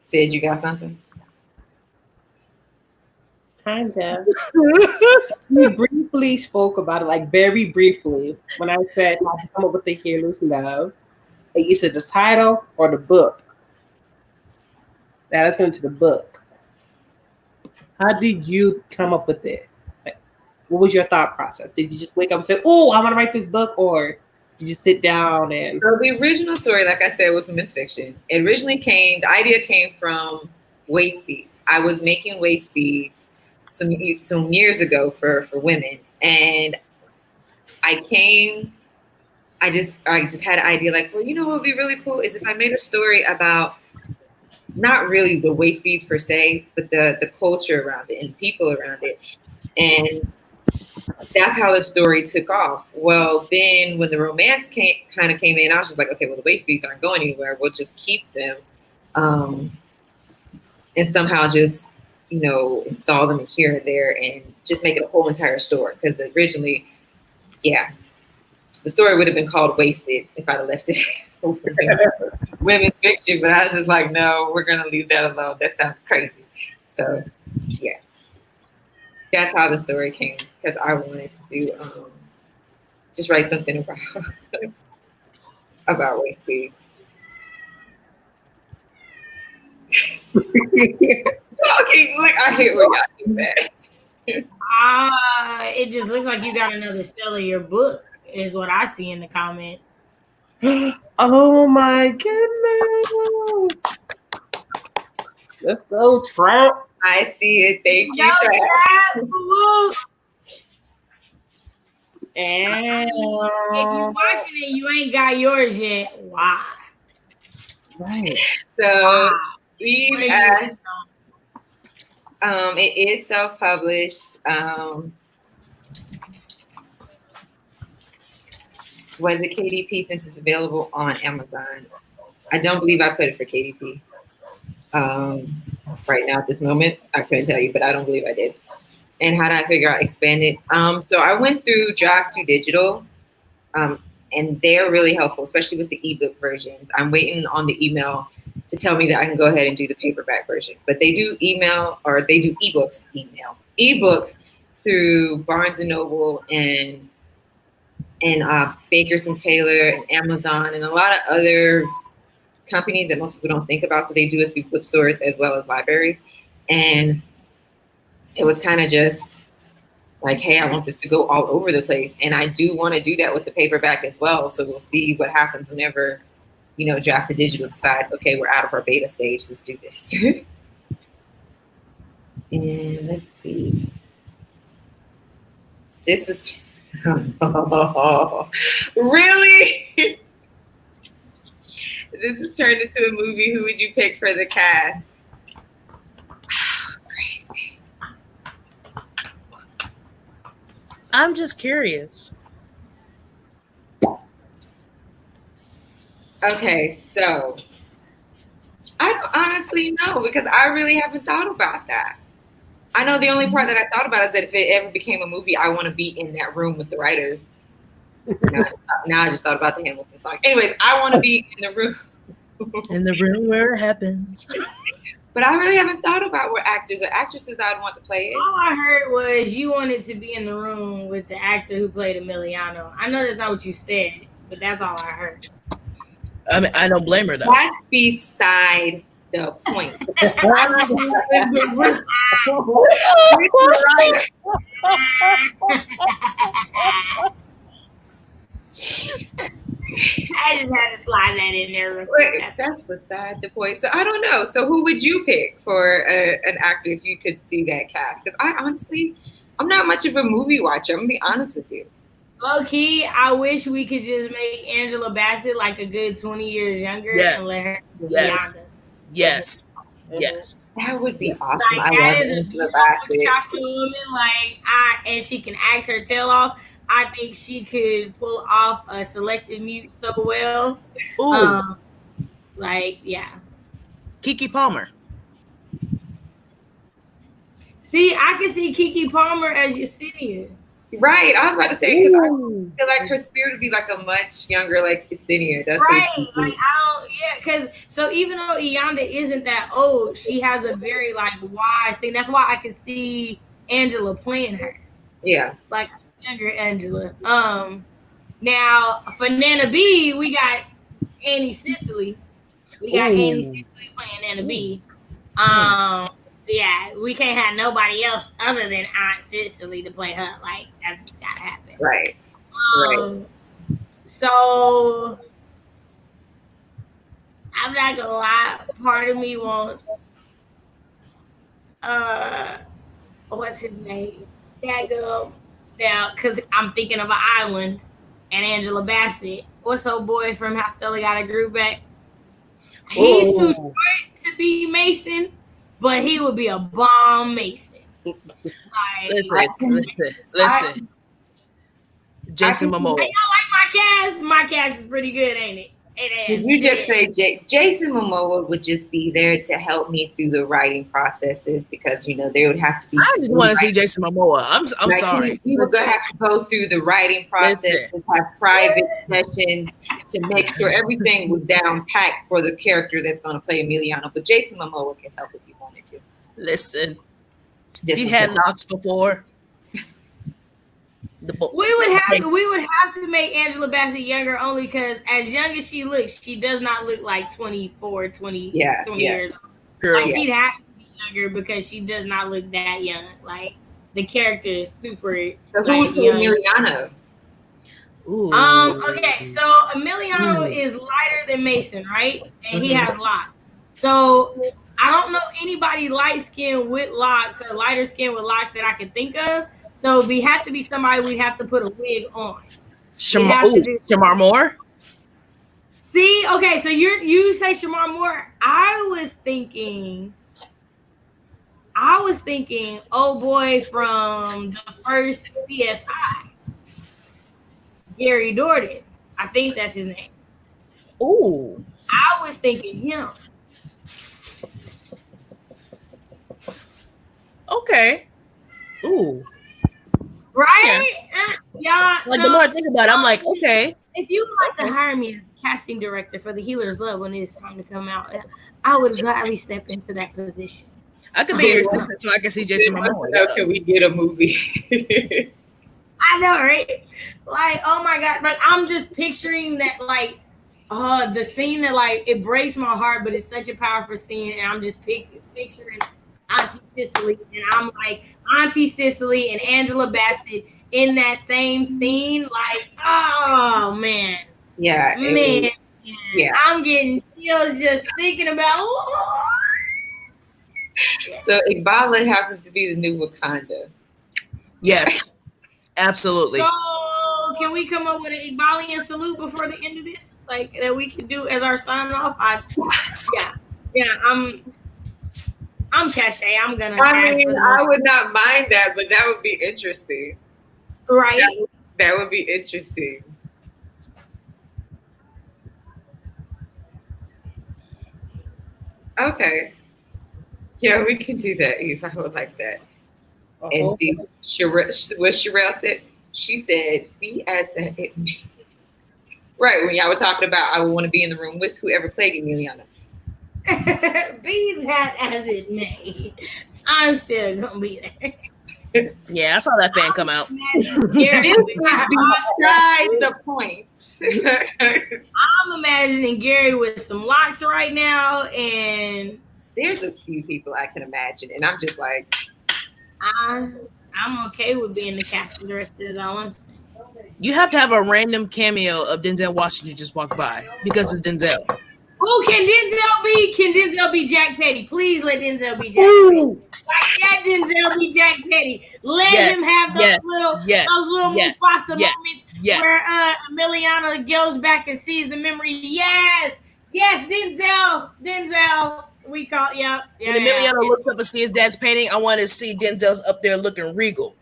Speaker 1: Sid, you got something?
Speaker 4: Kind of. We briefly spoke about it, like very briefly, when I said how to come up with the Healer'S love. Is it the title or the book? Now let's go into the book. How did you come up with it? Like, what was your thought process? Did you just wake up and say, oh, I want to write this book? Or did you sit down and...
Speaker 1: So the original story, like I said, was women's fiction. It originally the idea came from waist beads. I was making waist beads some years ago for women. And I just had an idea like, well, you know what would be really cool is if I made a story about not really the waist beads per se, but the culture around it and people around it. And that's how the story took off. Well, then when the romance came in, I was just like, okay, well, the waist beads aren't going anywhere. We'll just keep them and somehow just, install them here and there and just make it a whole entire story. Because originally, yeah, the story would have been called Wasted if I'd have left it women's fiction, but I was just like, no, we're going to leave that alone. That sounds crazy. So, yeah. That's how the story came, because I wanted to do, just write something about waist beads. Okay, like I hate when y'all do that.
Speaker 2: It just looks like you got another spell in your book, is what I see in the comments.
Speaker 4: Oh my goodness. Let's go, Trap.
Speaker 1: I see it. Thank you,
Speaker 2: No,
Speaker 1: Trap.
Speaker 2: Trap. Woo.
Speaker 4: And
Speaker 2: If you're watching it, you ain't got yours yet. Why?
Speaker 4: right.
Speaker 1: So
Speaker 2: Wow.
Speaker 1: Eve
Speaker 2: What are you
Speaker 1: asked,
Speaker 2: on?
Speaker 1: it is self-published. Was it KDP since it's available on Amazon? I don't believe I put it for KDP. Right now at this moment, I couldn't tell you, but I don't believe I did. And how did I figure out expand it? So I went through Draft to Digital, and they're really helpful, especially with the ebook versions. I'm waiting on the email to tell me that I can go ahead and do the paperback version. But they do email, or they do ebooks through Barnes and Noble and Bakers and Taylor and Amazon and a lot of other companies that most people don't think about. So they do it through bookstores as well as libraries. And it was kind of just like, hey, I want this to go all over the place. And I do want to do that with the paperback as well. So we'll see what happens whenever, Draft to Digital decides, okay, we're out of our beta stage. Let's do this. And let's see. This was, really? This is turned into a movie. Who would you pick for the cast? Crazy.
Speaker 3: I'm just curious.
Speaker 1: Okay, so I don't honestly know because I really haven't thought about that. I know the only part that I thought about is that if it ever became a movie, I want to be in that room with the writers. Now I just thought about the Hamilton song. Anyways, I want to be in the room.
Speaker 3: In the room where it happens.
Speaker 1: But I really haven't thought about what actors or actresses I'd want to play it.
Speaker 2: All I heard was you wanted to be in the room with the actor who played Emiliano. I know that's not what you said, but that's all I heard.
Speaker 3: I mean, I don't blame her though.
Speaker 1: That's beside the point.
Speaker 2: I just had to slide that in there real quick.
Speaker 1: That's beside the point. So I don't know. So who would you pick for an actor if you could see that cast? Because I'm not much of a movie watcher. I'm gonna be honest with you.
Speaker 2: Low key, I wish we could just make Angela Bassett like a good 20 years younger and let her be Yonda.
Speaker 3: Yes. Yes.
Speaker 1: That would be awesome.
Speaker 2: Like, that is a beautiful chocolate woman. And she can act her tail off. I think she could pull off a selective mute so well.
Speaker 3: Ooh.
Speaker 2: Yeah.
Speaker 3: Keke Palmer.
Speaker 2: See, I can see Keke Palmer as Yesenia.
Speaker 1: Right. I was about to say, because I feel like her spirit would be like a much younger, like Yesenia. That's
Speaker 2: right. Because so even though Yonda isn't that old, she has a very wise thing. That's why I could see Angela playing her.
Speaker 1: Yeah.
Speaker 2: Like younger Angela. Now for Nana B, we got Annie Cicely. Annie Cicely playing Nana B. Yeah, we can't have nobody else other than Aunt Cicely to play her. Like, that's just gotta happen.
Speaker 1: Right.
Speaker 2: So I'm not gonna lie, part of me wants what's his name? That girl. Now, because I'm thinking of an island and Angela Bassett. What's old boy from How Stella Got a Groove Back? He's too short to be Mason, but he would be a bomb Mason.
Speaker 3: Listen. Jason Momoa.
Speaker 2: Y'all like my cast? My cast is pretty good, ain't it?
Speaker 1: Did you just say Jason Momoa would just be there to help me through the writing processes because they would have to be.
Speaker 3: I just want to see Jason Momoa. I'm sorry.
Speaker 1: He was gonna have to go through the writing process and have private sessions to make sure everything was down packed for the character that's gonna play Emiliano. But Jason Momoa can help if you wanted to.
Speaker 3: Listen, he had locks before.
Speaker 2: We would have to make Angela Bassett younger only because as young as she looks, she does not look like 24, 20 years old.
Speaker 3: Girl,
Speaker 2: Like, she'd have to be younger because she does not look that young. Like, the character is super
Speaker 1: So
Speaker 2: like,
Speaker 1: who's
Speaker 2: young.
Speaker 1: Emiliano?
Speaker 3: ooh.
Speaker 2: Okay, so Emiliano
Speaker 3: Hmm.
Speaker 2: is lighter than Mason, right? And he has locks. So I don't know anybody light skinned with locks or lighter skin with locks that I can think of. So we have to be somebody we'd have to put a wig on. We'd have to do.
Speaker 3: Shamar Moore?
Speaker 2: See, okay, so you say Shamar Moore. I was thinking, oh boy from the first CSI, Gary Dordan. I think that's his name.
Speaker 3: Ooh.
Speaker 2: I was thinking him.
Speaker 3: Okay. Ooh.
Speaker 2: Right? Yeah.
Speaker 3: Like, the more I think about it, I'm like, okay.
Speaker 2: If you would like to hire me as casting director for the Healer'S Love when it's time to come out, I would gladly step into that position.
Speaker 3: I could be your assistant so I can see Jason Momoa.
Speaker 1: How can we get a movie?
Speaker 2: I know, right? Like, oh my God. Like, I'm just picturing that, like, the scene that, like, it breaks my heart, but it's such a powerful scene. And I'm just picturing Auntie Cicely. And I'm like, Auntie Cicely and Angela Bassett in that same scene. Like, oh, man.
Speaker 1: Yeah.
Speaker 2: Man.
Speaker 1: Yeah.
Speaker 2: I'm getting chills just thinking about.
Speaker 1: So Igbala happens to be the new Wakanda.
Speaker 3: Yes. Absolutely.
Speaker 2: So can we come up with an Igbalian salute before the end of this? Like, that we can do as our sign off? I'm cachet. I'm gonna
Speaker 1: I mean, I would not mind that, but that would be interesting.
Speaker 2: Right?
Speaker 1: That would be interesting. Okay. Yeah, we can do that, Eve. I would like that. And see what Sherelle said. She said, be as that it may. Right, when y'all were talking about I would want to be in the room with whoever played Emiliano.
Speaker 2: Be that as it may. I'm still gonna be there.
Speaker 3: Yeah, I saw that fan come out.
Speaker 1: This would be beside the point.
Speaker 2: I'm imagining Gary with some locks right now, and
Speaker 1: there's a few people I can imagine, and I'm just like,
Speaker 2: I'm okay with being the casting director. Is all I'm saying.
Speaker 3: You have to have a random cameo of Denzel Washington just walk by because it's Denzel.
Speaker 2: Oh, can Denzel be Jack Petty? Please let Denzel be Jack Petty. Like, Denzel be Jack Petty. Let him have those little Mufasa moments where Emiliano goes back and sees the memory. Yes, Denzel. We call when
Speaker 3: Emiliano looks up and sees his dad's painting, I want to see Denzel's up there looking regal.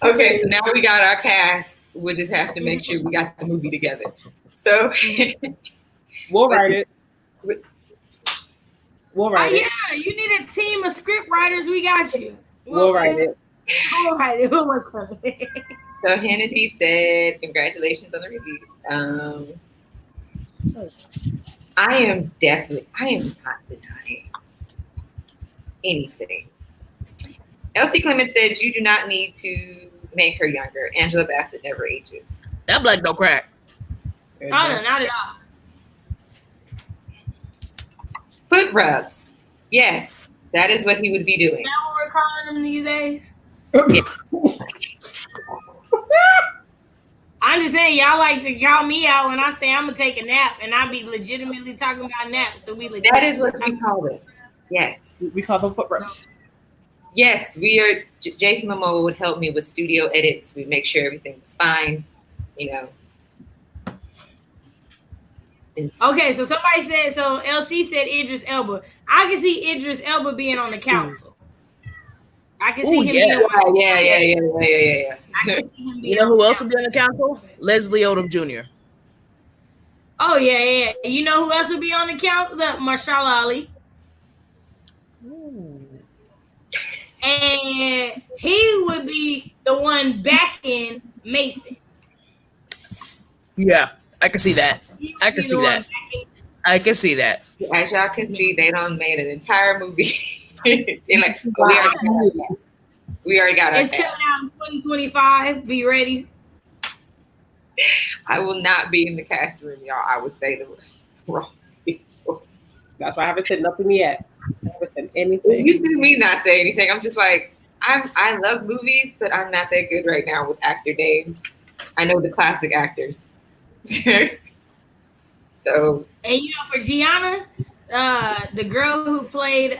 Speaker 1: Okay, so now we got our cast. We'll just have to make sure we got the movie together. So
Speaker 4: we'll write it. We'll write it.
Speaker 2: Yeah, you need a team of script writers. We got you.
Speaker 4: We'll write it.
Speaker 2: We'll write it. We'll work on it.
Speaker 1: So Hannity said, congratulations on the reviews. I am not denying anything. Elsie Clement said, you do not need to make her younger. Angela Bassett never ages.
Speaker 3: That black don't crack.
Speaker 2: Oh, no, not at all.
Speaker 1: Foot rubs. Yes, that is what he would be doing.
Speaker 2: Is that what we're calling them these days?
Speaker 1: Yeah.
Speaker 2: I'm just saying, y'all like to call me out when I say I'm gonna take a nap, and I be legitimately talking about naps. So
Speaker 1: that is what we call it. Yes,
Speaker 4: we call them foot rubs.
Speaker 1: Yes, we are. Jason Momoa would help me with studio edits. We make sure everything's fine. You know.
Speaker 2: Okay, so somebody said, so LC said Idris Elba. I can see Idris Elba being on the council. I can see him being on
Speaker 1: Yeah.
Speaker 3: You know who else would be on the council? Leslie Odom Jr.
Speaker 2: Oh, yeah. You know who else would be on the council? Marshall Ali.
Speaker 3: Ooh.
Speaker 2: And he would be the one backing Mason.
Speaker 3: Yeah, I can see that. I can see that.
Speaker 1: As y'all can see, they done made an entire movie. They're like, oh, we already got our
Speaker 2: It's coming out in 2025. Be ready.
Speaker 1: I will not be in the cast room, y'all. I would say the wrong people.
Speaker 4: That's why I haven't said nothing yet. I haven't said anything.
Speaker 1: You see me not say anything. I'm just like, I love movies, but I'm not that good right now with actor names. I know the classic actors. So,
Speaker 2: and you know, for Gianna, the girl who played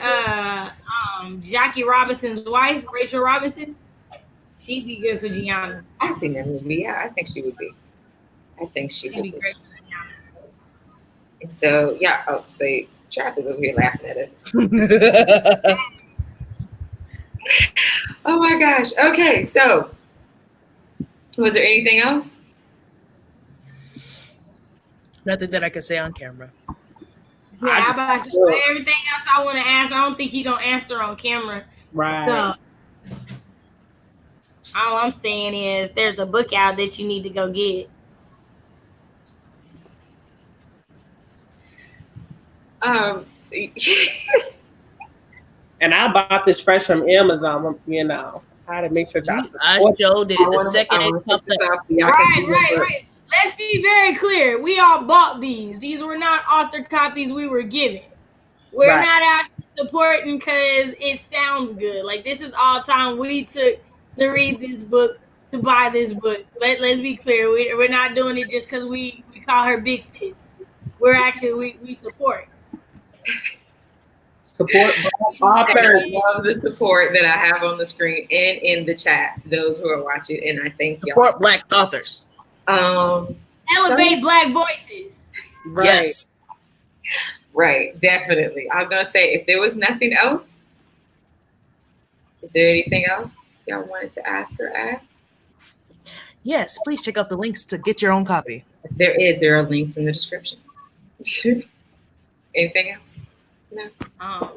Speaker 2: Jackie Robinson's wife, Rachel Robinson, she'd be good for Gianna.
Speaker 1: I've seen that movie. Yeah, I think she would be.
Speaker 2: She'd be great for Gianna.
Speaker 1: And so, yeah. Oh, say Trap is over here laughing at us. Oh my gosh. Okay, so was there anything else?
Speaker 3: Nothing that I can say on camera.
Speaker 2: Yeah, about to say, everything else I want to ask, I don't think he's gonna answer on camera.
Speaker 4: Right.
Speaker 2: So all I'm saying is there's a book out that you need to go get.
Speaker 4: And I bought this fresh from Amazon, you know. I had to make sure that
Speaker 3: I showed it the second it popped up.
Speaker 2: Right. Let's be very clear. We all bought these. These were not author copies we were given. We're not out supporting because it sounds good. Like, this is all time we took to read this book, to buy this book. Let's be clear. We're not doing it just because we call her Big Sis. We're actually, we support.
Speaker 4: Support authors.
Speaker 1: I love the support that I have on the screen and in the chats, those who are watching, and I thank y'all.
Speaker 3: Support Black authors.
Speaker 2: Elevate Black voices.
Speaker 4: Right.
Speaker 3: Yes.
Speaker 1: Right, definitely. I was gonna say, if there was nothing else, is there anything else y'all wanted to ask or add?
Speaker 3: Yes, please check out the links to get your own copy.
Speaker 1: There are links in the description. Anything else? No.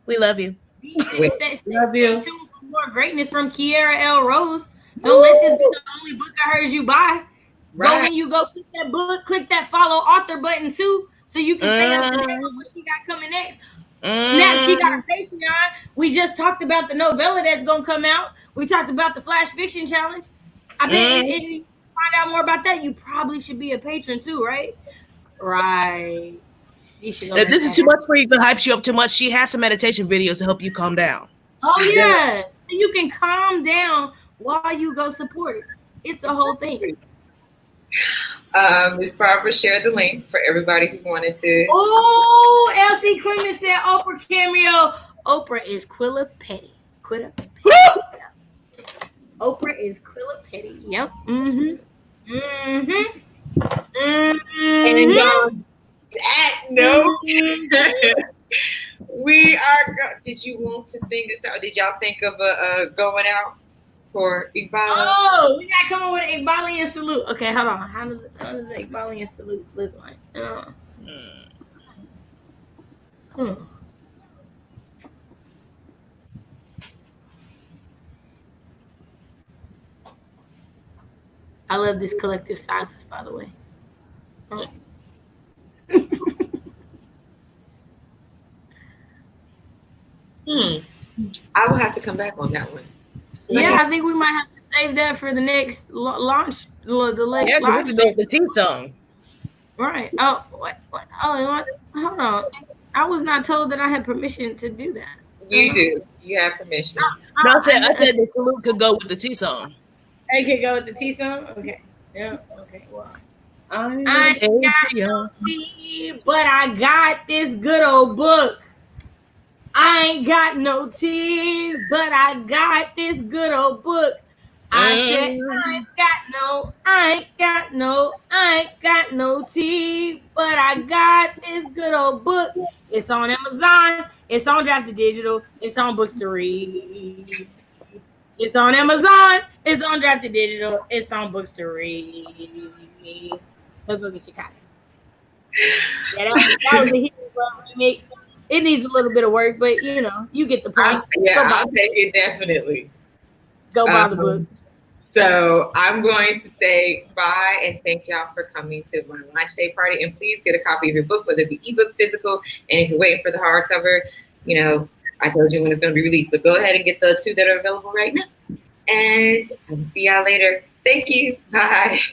Speaker 3: We love you.
Speaker 2: Stay tuned for more greatness from Kierra L. Rose. Don't let this be the only book of hers you buy.
Speaker 1: Right.
Speaker 2: Go when you go click that book, click that follow author button too, so you can stay up to date on what she got coming next. Snap, she got a Patreon. We just talked about the novella that's gonna come out. We talked about the Flash Fiction Challenge. I bet if you find out more about that, you probably should be a patron too, right? Right.
Speaker 3: If this is too much for you, hypes you up too much, she has some meditation videos to help you calm down.
Speaker 2: Oh yeah, you can calm down while you go support. It's a whole thing.
Speaker 1: Ms. Barbara shared the link for everybody who wanted to.
Speaker 2: Oh, Elsie Clemens said Oprah cameo. Oprah is Quilla Petty. Oprah is Quilla Petty. Yep.
Speaker 1: And on that note, we are. Did you want to sing this out? Did y'all think of a going out for Iqbal?
Speaker 2: Oh, we gotta come up with an Iqbalian salute. Okay, hold on. How does the Iqbalian salute look like? I love this collective silence, by the way.
Speaker 1: I will have to come back on that one.
Speaker 2: Yeah, I think we might have to save that for the next launch.
Speaker 3: Yeah, because we can go with the team song.
Speaker 2: Right. Oh, what? Oh, hold on. I was not told that I had permission to do that.
Speaker 1: You do. You have permission.
Speaker 3: No, I said the salute could go with the T song.
Speaker 2: I could go with the T song? Okay. Yeah. Okay. Well, I ain't got no tea, but I got this good old book. I ain't got no tea, but I got this good old book. I said, I ain't got no tea, but I got this good old book. It's on Amazon. It's on Drafted Digital. It's on Books to Read. It's on Amazon. It's on Drafted Digital. It's on Books to Read. Let's go get your copy. Yeah, that was a Healer'S remix. It needs a little bit of work, but you know, you get the point.
Speaker 1: I'll take it definitely.
Speaker 2: Go buy the book.
Speaker 1: So I'm going to say bye and thank y'all for coming to my launch day party. And please get a copy of your book, whether it be ebook, physical, and if you're waiting for the hardcover, you know, I told you when it's going to be released. But go ahead and get the 2 that are available right now. And I will see y'all later. Thank you. Bye.